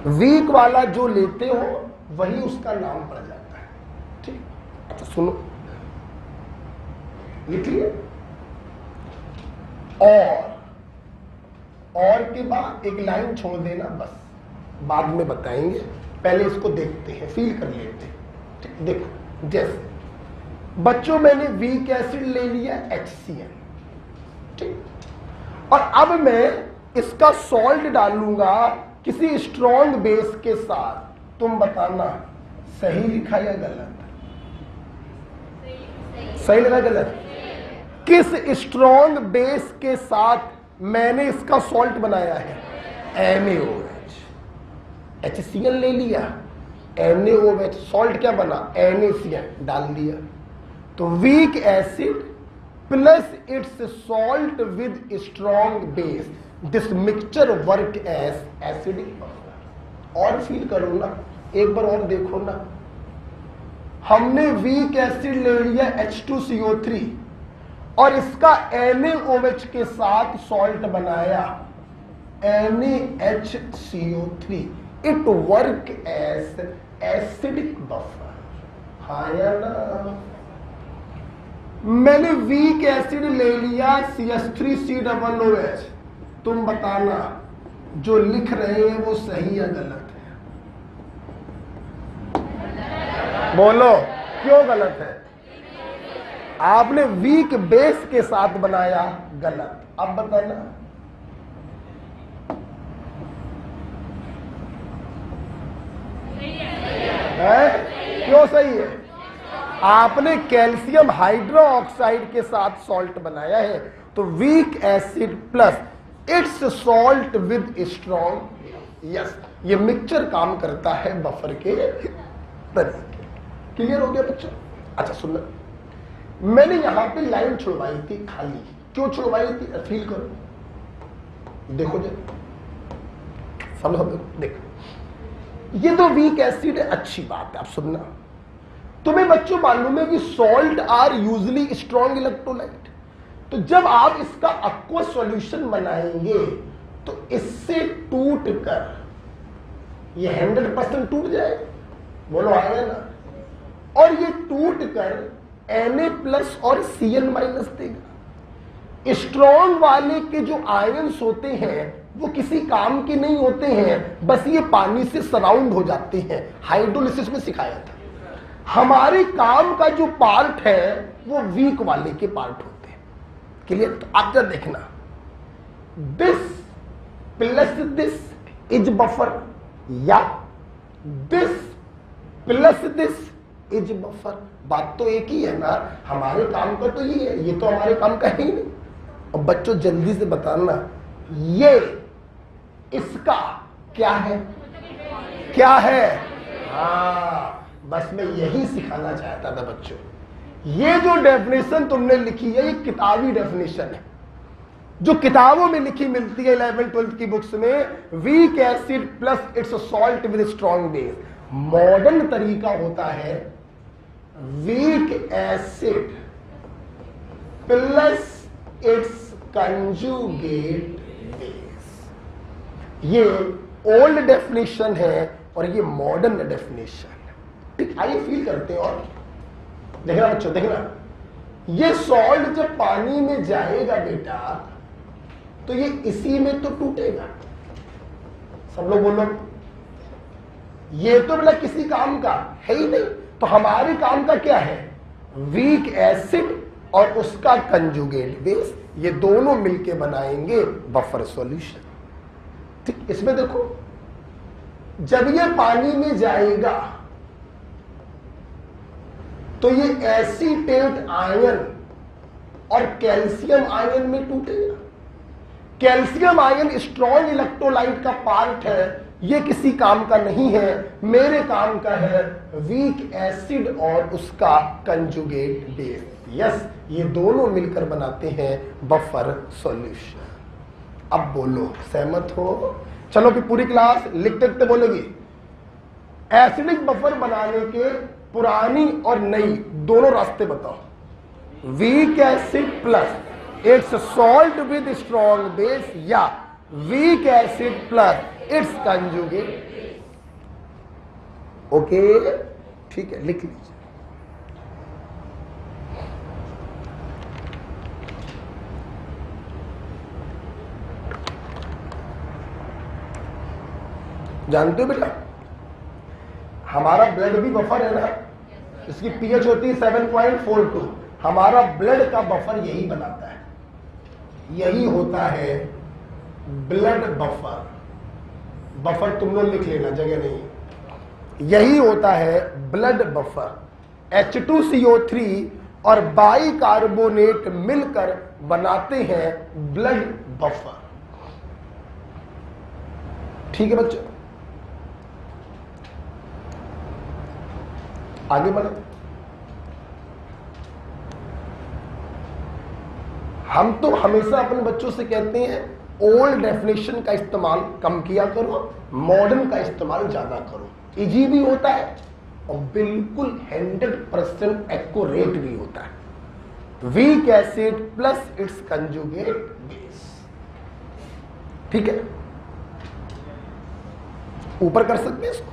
Speaker 1: वीक वाला जो लेते हो वही उसका नाम पड़ जाता है। ठीक? अच्छा सुनो, लिख लिए। और के बाद एक लाइन छोड़ देना, बस बाद में बताएंगे, पहले इसको देखते हैं, फील कर लेते हैं। ठीक? देखो, जैसे बच्चों मैंने वीक एसिड ले लिया HCl, ठीक, और अब मैं इसका सॉल्ट डालूंगा किसी स्ट्रॉन्ग बेस के साथ, तुम बताना सही लिखा या गलत? सही लिखा गलत? किस स्ट्रॉन्ग बेस के साथ मैंने इसका सॉल्ट बनाया है? NaOH। HCl ले लिया, NaOH, सॉल्ट क्या बना? NaCl डाल दिया। तो weak acid plus its salt with strong base, this mixture work as acidic. और फील करो ना, एक बार और देखो ना, हमने वीक एसिड ले लिया H2CO3 और इसका NaOH के साथ सॉल्ट बनाया NaHCO3, it work as acidic buffer. हाँ या ना? मैंने वीक एसिड ले लिया CH3COOH, तुम बताना जो लिख रहे हैं वो सही या गलत है? बोलो क्यों गलत है? आपने वीक बेस के साथ बनाया, गलत। अब बताना है क्यों सही है? आपने कैल्शियम हाइड्रोक्साइड के साथ सॉल्ट बनाया है, तो weak acid plus its salt with strong. Yes, ये मिक्सचर काम करता है बफर के तरीके। क्लियर हो गया बच्चों? अच्छा सुनना, मैंने यहां पे लाइन छुड़वाई थी खाली। क्यों छुड़वाई थी? फील करो, देखो जी, समझो, देखो ये तो वीक एसिड है, अच्छी बात है। अब सुनना, तुम्हें बच्चों मालूम है कि salt are usually strong electrolyte. तो जब आप इसका aqueous सॉल्यूशन बनाएंगे तो इससे टूट कर ये 100% टूट जाएगा, बोलो आएगा ना? और ये टूट कर Na+ और Cl- देगा। स्ट्रॉन्ग वाले के जो आयंस होते हैं वो किसी काम के नहीं होते हैं, बस ये पानी से सराउंड हो जाते हैं। हाइड्रोलिसिस में सिखाया था। हमारे काम का जो पार्ट है वो वीक वाले के पार्ट होते हैं। क्लियर? तो आप जरा देखना, this plus this is buffer या this plus this is buffer. बात तो एक ही है ना, हमारे काम का तो ये है, ये तो हमारे काम का ही नहीं। और बच्चों जल्दी से बताना, ये इसका क्या है? क्या है? हाँ, बस मैं यही सिखाना चाहता था बच्चों। ये जो डेफिनेशन तुमने लिखी है ये किताबी डेफिनेशन है, जो किताबों में लिखी मिलती है 11th-12th की बुक्स में। Week acid plus its salt with strong base. Modern तरीका होता है week acid plus its conjugate base. ये ओल्ड डेफिनेशन है और ये मॉडर्न डेफिनेशन है। ठीक, आइए फील करते हैं। और देखना बच्चों, देखना, ये सॉल्ट जब पानी में जाएगा बेटा तो ये इसी में तो टूटेगा। सब लोग बोलो, ये तो मतलब किसी काम का है ही नहीं। तो हमारे काम का क्या है? वीक एसिड और उसका कंजुगेट बेस, ये दोनों मिलके बनाएंगे बफर सॉल्यूशन। ठीक, इसमें देखो, जब ये पानी में जाएगा तो ये एसीटेट आयन और कैल्शियम आयन में टूटेगा। कैल्शियम आयन स्ट्रॉन्ग इलेक्ट्रोलाइट का पार्ट है, ये किसी काम का नहीं है, मेरे काम का है वीक एसिड और उसका कंजुगेट बेस। यस, ये दोनों मिलकर बनाते हैं बफर सॉल्यूशन। अब बोलो, सहमत हो? चलो कि पूरी क्लास लिखते लिखते बोलेगी। एसिडिक बफर बनाने के पुरानी और नई दोनों रास्ते बताओ। Weak acid plus its salt with strong base या weak acid plus its conjugate. Okay, ठीक है, लिख लीजिए। जानते हो बेटा, हमारा ब्लड भी बफर है ना, इसकी पीएच होती है 7.42। हमारा ब्लड का बफर यही बनाता है, यही होता है ब्लड बफर। बफर तुम लोग लिख लेना, जगह नहीं। यही होता है ब्लड बफर। H2CO3 और बाइकार्बोनेट मिलकर बनाते हैं ब्लड बफर। ठीक है बच्चों, आगे बढ़े। हम तो हमेशा अपने बच्चों से कहते हैं ओल्ड डेफिनेशन का इस्तेमाल कम किया करो, मॉडर्न का इस्तेमाल ज्यादा करो। इजी भी होता है और बिल्कुल 100% एक्यूरेट भी होता है। Week acid plus its conjugate base. ठीक है, ऊपर कर सकते हैं इसको।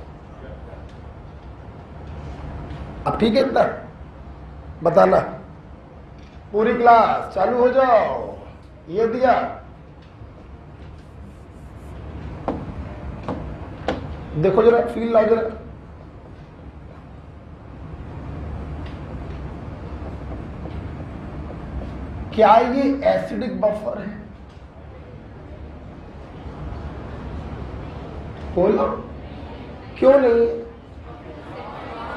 Speaker 1: अब ठीक है, इतना बताना। पूरी क्लास चालू हो जाओ। ये दिया, देखो जरा, फील लाओ जरा। क्या ये एसिडिक बफर है? बोलो, क्यों नहीं है?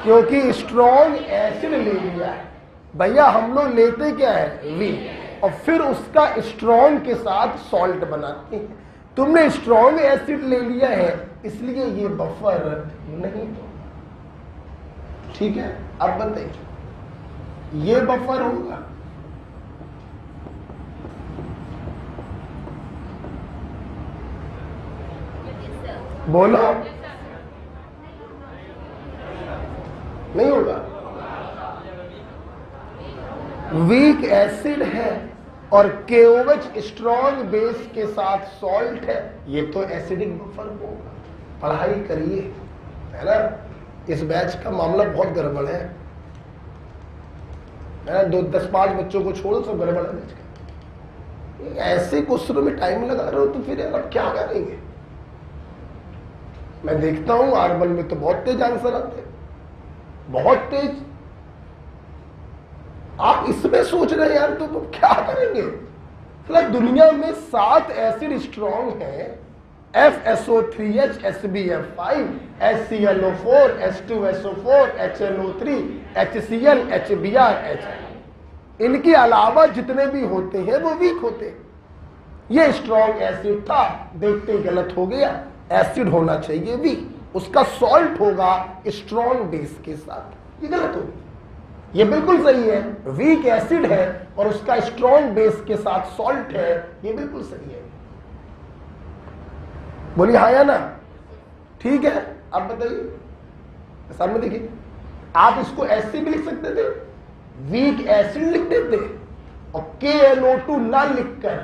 Speaker 1: क्योंकि स्ट्रॉन्ग एसिड ले लिया है। भैया हम लोग लेते क्या है? वी, और फिर उसका स्ट्रॉन्ग के साथ सॉल्ट बनाते हैं। तुमने स्ट्रॉन्ग एसिड ले लिया है, इसलिए ये बफर नहीं। ठीक है, अब बताइए, ये बफर होगा? बोलो, नहीं होगा। वीक एसिड है और KOH स्ट्रॉन्ग बेस के साथ सॉल्ट है, ये तो एसिडिक बफर होगा। पढ़ाई करिए, है ना। इस बैच का मामला बहुत गड़बड़ है। 10-5 बच्चों को छोड़ो, सब गड़बड़ है बैच का। ऐसे क्वेश्चनों में टाइम लगा रहे हो तो फिर यार अब क्या करेंगे? मैं देखता हूं R1 में तो बहुत तेज आंसर आते हैं, बहुत तेज। आप इसमें सोच रहे हैं यार तो क्या करेंगे? मतलब दुनिया में 7 एसिड स्ट्रॉन्ग है, FSO3H, SbF5, HClO4, H2SO4, HNO3, HCl, HBr, H। इनके अलावा जितने भी होते हैं वो वीक होते हैं। ये स्ट्रॉन्ग एसिड था, देखते ही गलत हो गया। एसिड होना चाहिए वीक, उसका सॉल्ट होगा स्ट्रॉन्ग बेस के साथ, ये गलत हो गया। ये बिल्कुल सही है, वीक एसिड है और उसका स्ट्रॉन्ग बेस के साथ सॉल्ट है, ये बिल्कुल सही है। बोलिए हाँ या ना? ठीक है, अब बताइए। सामने देखिए, आप इसको ऐसे भी लिख सकते थे, वीक एसिड लिख देते और KNO2 ना लिखकर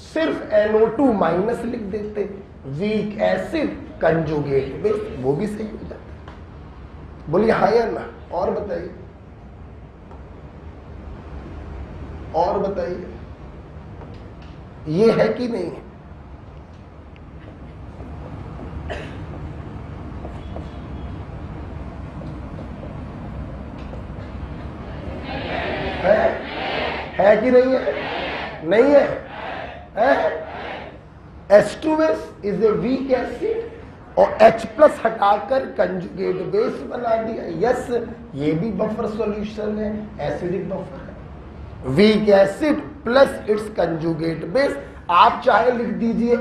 Speaker 1: सिर्फ NO2 माइनस लिख देते, वीक एसिड कंजुगेट बेस, वो भी सही हो जाता। बोलिए हाँ या ना? और बताइए, और बताइए, ये है कि नहीं है कि नहीं है? नहीं है, H2S is a week acid और H प्लस हटाकर कंजुगेट बेस बना दिया। यस, ये भी बफर सॉल्यूशन है, एसिडिक बफर है। Week acid plus its conjugate base. आप चाहे लिख दीजिए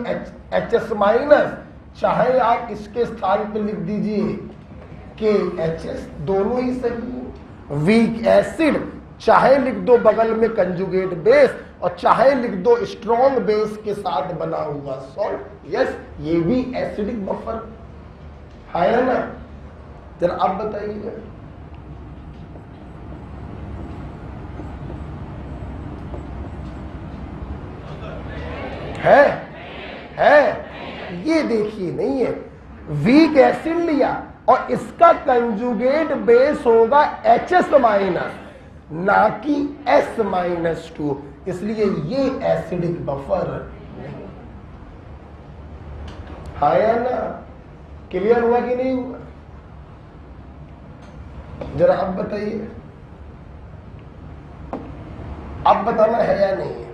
Speaker 1: HS माइनस, चाहे आप इसके स्थान पर लिख दीजिए KHS, दोनों ही सही है। वीक एसिड चाहे लिख दो बगल में कंजुगेट बेस और चाहे लिख दो स्ट्रॉन्ग बेस के साथ बना हुआ सॉल्ट। यस, ये भी एसिडिक बफर है ना। जरा आप बताइए, है ये देखिए, नहीं है। वीक एसिड लिया और इसका कंजुगेट बेस होगा HS माइनस, ना कि S-2, इसलिए ये एसिडिक बफर नहीं। हाँ या ना? क्लियर हुआ कि नहीं हुआ? जरा अब बताइए, अब बताना है या नहीं है?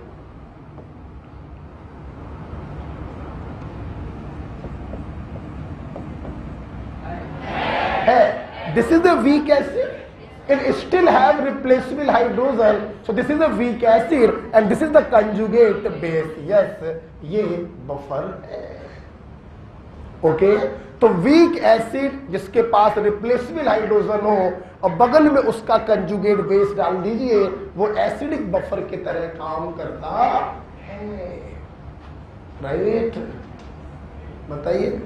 Speaker 1: This is the weak acid. It still have replaceable hydrogen, so this is a weak acid and this is the conjugate base. Yes, ये बफर है. ओके, तो वीक एसिड जिसके पास रिप्लेसेबल हाइड्रोजन हो और बगल में उसका कंजुगेट बेस डाल दीजिए, वो एसिडिक बफर की तरह काम करता है. राइट, बताइए.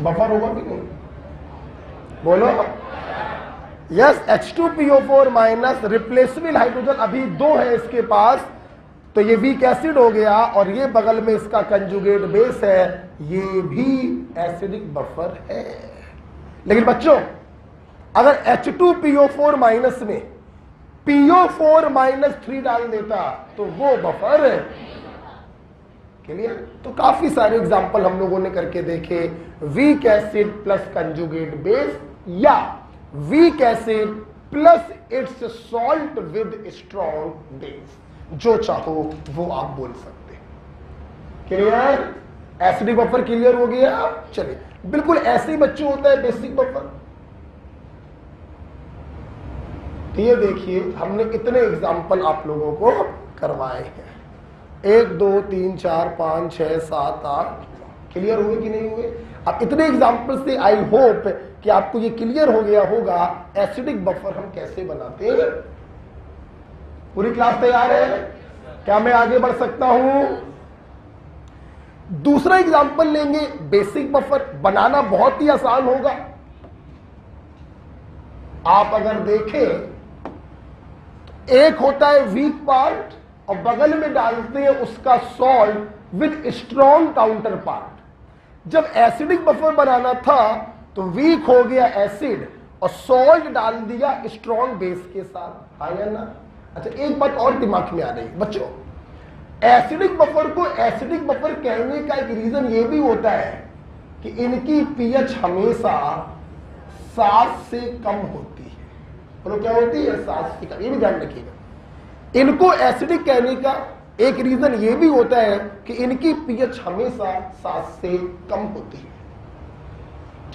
Speaker 1: बफर होगा कि नहीं? बोलो. Yes, H2PO4 minus replaceable hydrogen अभी 2 है इसके पास, तो ये वीक एसिड हो गया और ये बगल में इसका कंजुगेट बेस है, ये भी एसिडिक बफर है. लेकिन बच्चों अगर H2PO4 माइनस में PO4-3 डाल देता तो वो बफर है. क्लियर? तो काफी सारे एग्जांपल हम लोगों ने करके देखे. Weak acid plus conjugate base या weak acid plus its salt with strong base, जो चाहो वो आप बोल सकते हैं. क्लियर? एसिडिक बफर क्लियर हो गया. चलिए, बिल्कुल ऐसे ही बच्चों होता है बेसिक बफर. तो ये देखिए, हमने इतने एग्जांपल आप लोगों को करवाए हैं. 1 2 3 4 5 6 7 8. क्लियर हुए कि नहीं हुए? अब इतने एग्जांपल से आई होप कि आपको ये क्लियर हो गया होगा एसिडिक बफर हम कैसे बनाते हैं. पूरी क्लास तैयार है? क्या मैं आगे बढ़ सकता हूं? दूसरा एग्जांपल लेंगे. बेसिक बफर बनाना बहुत ही आसान होगा. आप अगर देखें, एक होता है वीक पार्ट और बगल में डालते हैं उसका salt with strong counter part. जब एसिडिक बफर बनाना था तो वीक हो गया एसिड और सॉल्ट डाल दिया स्ट्रॉन्ग बेस के साथ. आया ना? अच्छा, एक बात और दिमाग में आ रही है बच्चों. एसिडिक बफर को एसिडिक बफर कहने का एक रीजन ये भी होता है कि इनकी पीएच हमेशा 7 से कम होती है. बोलो क्या होती है? 7 से कम. ये भी ध्यान रखिएगा. इनको एसिडिक कहने का एक रीजन ये भी होता है कि इनकी पीएच हमेशा 7 से कम होती है.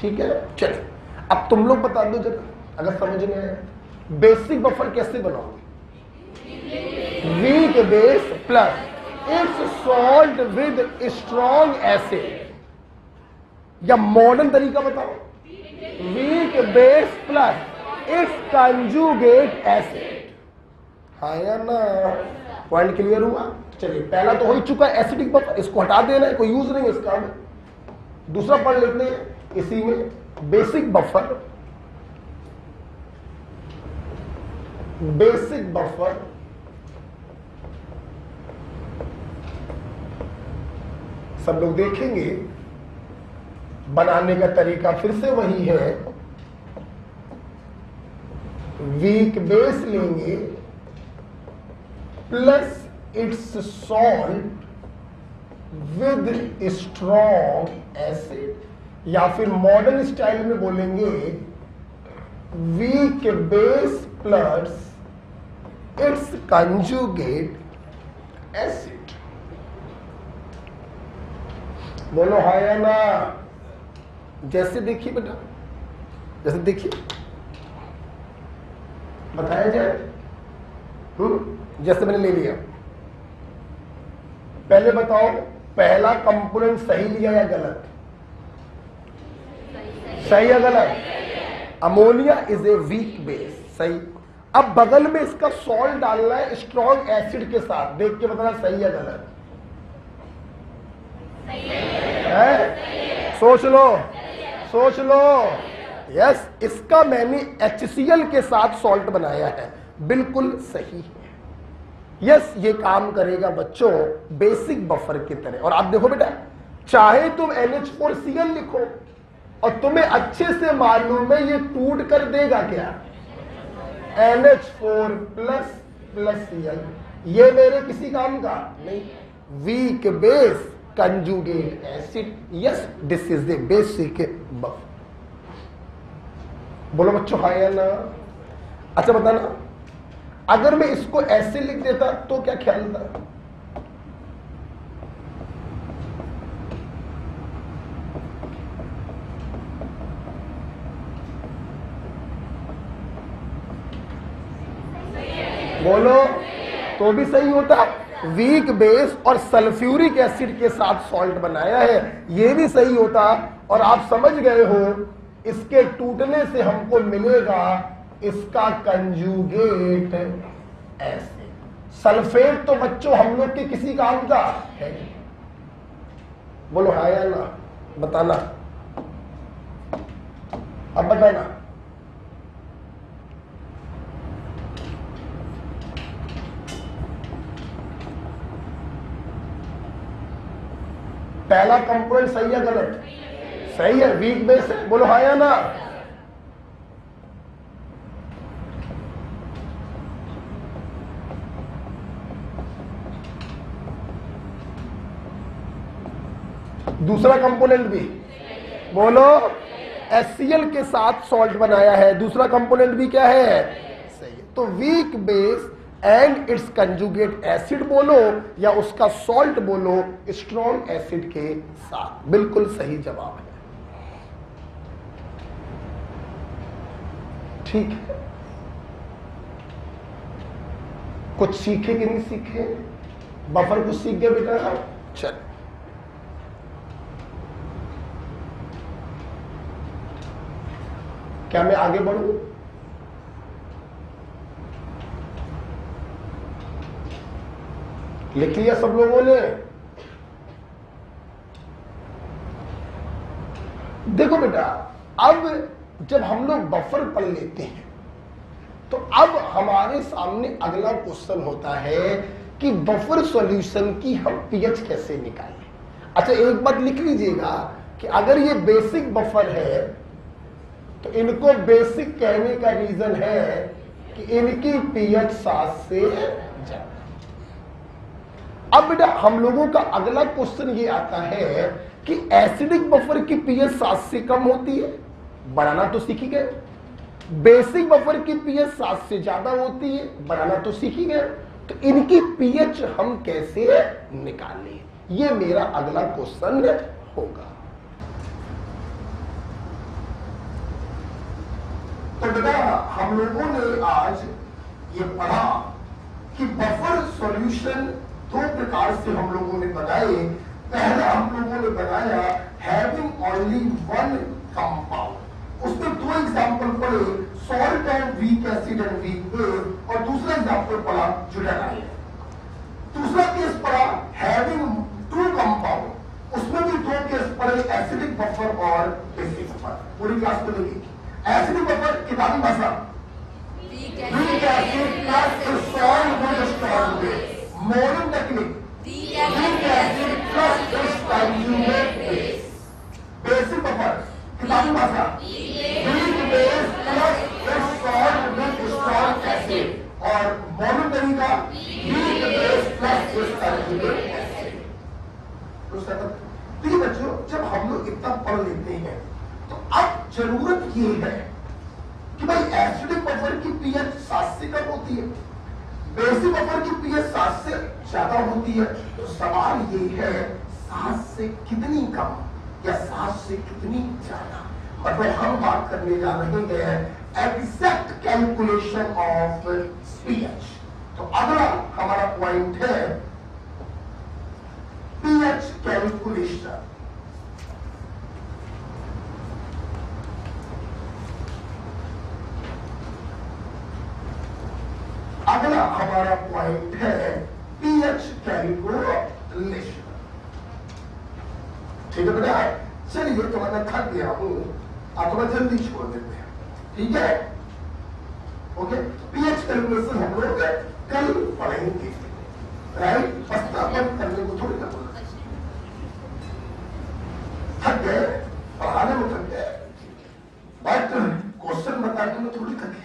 Speaker 1: ठीक है? चलिए, अब तुम लोग बता दो जरा, अगर समझ में आए, बेसिक बफर कैसे बनाओगे? Weak base plus its salt with strong acid, या मॉडर्न तरीका बताओ, weak base plus its conjugate acid. हाँ या ना? पॉइंट क्लियर हुआ? चलिए, पहला तो हो ही चुका एसिडिक बफर, इसको हटा देना है, कोई यूज नहीं है इसका. दूसरा पढ़ लेते हैं इसी में. बेसिक बफर, बेसिक बफर सब लोग देखेंगे. बनाने का तरीका फिर से वही है. वीक बेस लेंगे plus its salt with strong acid, या फिर मॉडर्न स्टाइल में बोलेंगे weak base plus its conjugate acid. बोलो हाँ या ना? जैसे देखिए बेटा, जैसे देखिए बताया जाए. जैसे मैंने ले लिया, पहले बताओ पहला कंपोनेंट सही लिया या गलत? सही या गलत? Ammonia is a weak base. सही. अब बगल में इसका सॉल्ट डालना है स्ट्रॉन्ग एसिड के साथ. देख के बताना सही या गलत है. सोच लो, सोच लो. यस, इसका मैंने HCl के साथ सॉल्ट बनाया है. बिल्कुल सही है. यस, ये काम करेगा बच्चों बेसिक बफर की तरह. और आप देखो बेटा, चाहे तुम NH4Cl लिखो और तुम्हें अच्छे से मालूम है ये टूट कर देगा क्या? NH4 plus Cl. ये मेरे किसी काम का नहीं. Weak base conjugate acid. Yes, this is the basic buffer. बोलो बच्चों हाँ या ना? अच्छा बताना, अगर मैं इसको ऐसे लिख देता तो क्या ख्याल था? बोलो, तो भी सही होता। वीक बेस और सल्फ्यूरिक एसिड के साथ सॉल्ट बनाया है, ये भी सही होता। और आप समझ गए हो, इसके टूटने से हमको मिलेगा इसका कंजुगेट एसिड। सल्फेट तो बच्चों हम लोग के किसी काम का है? बोलो हाँ या ना, बताना, अब बताना। पहला कंपोनेंट सही है गलत? सही है, वीक बेस है। बोलो हाँ या ना। दूसरा कंपोनेंट भी बोलो, HCl के साथ सॉल्ट बनाया है, दूसरा कंपोनेंट भी क्या है? सही है। तो weak base and it's conjugate acid बोलो या उसका सॉल्ट बोलो स्ट्रॉन्ग एसिड के साथ, बिल्कुल सही जवाब है। ठीक है, कुछ सीखे कि नहीं सीखे? बफर कुछ सीख गए बेटा? चल, क्या मैं आगे बढ़ूं? लिख लिया सब लोगों ने? देखो बेटा, अब जब हम लोग बफर पढ़ लेते हैं तो अब हमारे सामने अगला क्वेश्चन होता है कि बफर सॉल्यूशन की हम पीएच कैसे निकालें। अच्छा, एक बात लिख लीजिएगा कि अगर ये बेसिक बफर है तो इनको बेसिक कहने का रीजन है कि इनकी पीएच 7 से ज्यादा। अब बेटा हम लोगों का अगला क्वेश्चन ये आता है कि एसिडिक बफर की पीएच 7 से कम होती है, बनाना तो सीख ही गए। बेसिक बफर की पीएच 7 से ज्यादा होती है, बनाना तो सीख ही गए। तो इनकी पीएच हम कैसे निकालें, ये मेरा अगला क्वेश्चन होगा। तो बेटा हम लोगों ने आज ये पढ़ा कि बफर सॉल्यूशन दो प्रकार से हम लोगों ने बनाए। पहला हम लोगों ने बनाया हैविंग ओनली वन कंपाउंड, उसमें दो एग्जांपल पढ़े, salt and week acid and weak base, और दूसरा एग्जांपल पढ़ा ज्यूटानाइल। दूसरा केस पढ़ा हैविंग टू कंपाउंड, उसमें भी दो केस पढ़े, एसिडिक बफर और बेसिक बफर। पूरी क्लास में देखिए, एसिडिक बफर किताबी भाषा week acid plus salt with strong base, moulding technique week acid plus conjugate base. Basic buffer किताबी भाषा weak base plus salt with strong acid, और मोलिंग तरीका weak base plus conjugate acid. तो बच्चों जब हम लोग इतना पढ़ लेते हैं तो अब जरूरत ये है कि भाई एसिडिक बफर की पीएच 7 से कम होती है, बेसिक बफर की पीएच 7 से ज्यादा होती है। तो सवाल ये है 7 से कितनी कम या 7 से कितनी ज्यादा, मतलब हम बात करने जा रहे हैं एग्जैक्ट कैलकुलेशन ऑफ पीएच। तो अगला हमारा पॉइंट है पीएच कैलकुलेशन। अगला हमारा पॉइंट है पीएच कैलकुलेशन। ठीक है बेटा, चलिए तो मैं थक गया हूं, आप थोड़ा जल्दी छोड़ देते हैं, ठीक है? ओके, पीएच कैलकुलेशन हम लोग कल पढ़ेंगे, राइट? प्रस्तावन करने को थोड़ी ना बोला, थक गए, पढ़ाने में थक गए, बट क्वेश्चन बताने में थोड़ी थके,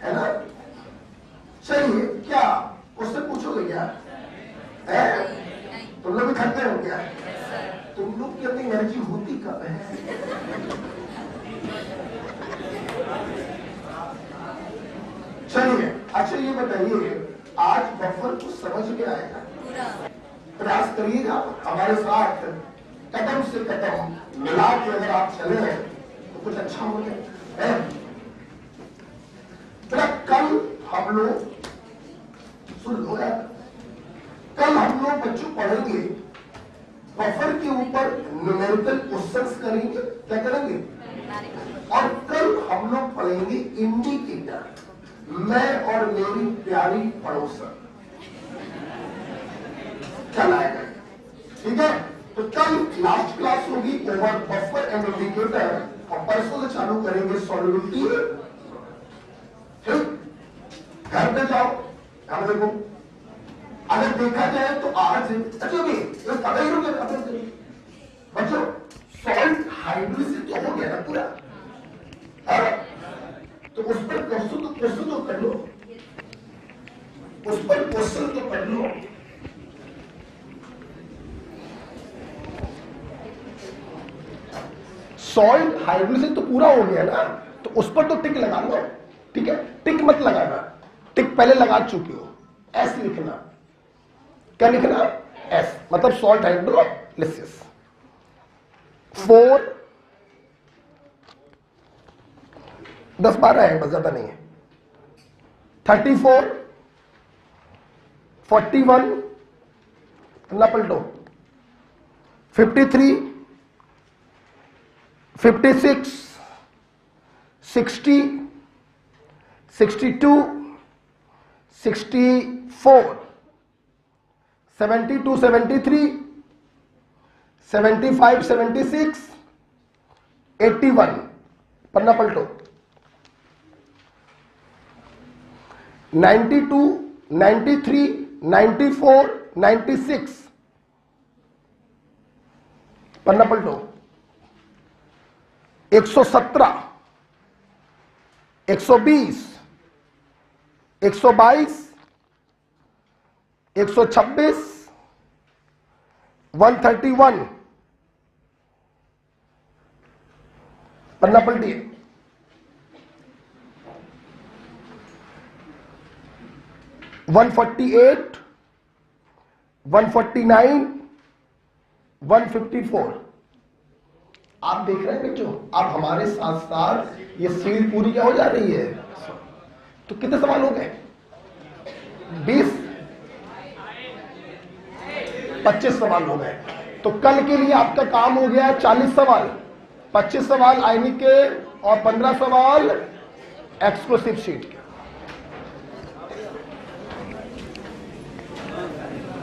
Speaker 1: है ना? चलिए, क्या क्वेश्चन पूछोगे क्या? तुम लोग भी थकते हो क्या? तुम लोग की अपनी एनर्जी होती कब है? चलिए, अच्छा ये बताइए, आज बफर को समझ में आएगा? प्रयास करिएगा हमारे साथ, कदम से कदम मिला के अगर आप चले तो कुछ अच्छा हो जाए। कल हम लोग सुन लो यार, कल हम लोग बच्चों पढ़ेंगे बफर के ऊपर न्यूमेरिकल क्वेश्चंस करेंगे, क्या करेंगे, और कल हम लोग पढ़ेंगे इंडिकेटर, मैं और मेरी प्यारी पड़ोसन, कल आएगा, ठीक है। तो कल लास्ट क्लास होगी ओवर बफर एंड इंडिकेटर, और परसों से चालू करेंगे सॉल्युबिलिटी। ठीक, घर पे जाओ, घर देखो, अगर देखा जाए तो आज अच्छा भी पता ही हो गया बच्चों, सॉल्ट हाइड्रोलिसिस तो हो गया ना पूरा, तो उस पर क्वेश्चन तो कर लो, उस पर क्वेश्चन तो कर लो। सॉल्ट हाइड्रोलिसिस तो पूरा हो गया ना, तो उस पर तो टिक लगा लो, ठीक है। टिक मत लगाना, टिक पहले लगा चुके हो, एस लिखना, क्या लिखना, एस, मतलब सॉल्ट हाइड्रोलिसिस। 4 10-12 है, बस ज्यादा नहीं है। 34 41 ना पलटो, 53 56 60 62 64 72 73 75 76 81, पन्ना पलटो, 92 93 94 96, पन्ना पलटो, 117 120 122 126 131, पन्ना पलटिए, 148 149 154। आप देख रहे हैं बच्चों, आप हमारे साथ साथ ये सीढ़ी पूरी क्या हो जा रही है। तो कितने सवाल हो गए, 20 25 सवाल हो गए। तो कल के लिए आपका काम हो गया 40 सवाल, 25 सवाल आईनी के और 15 सवाल एक्सक्लूसिव शीट के।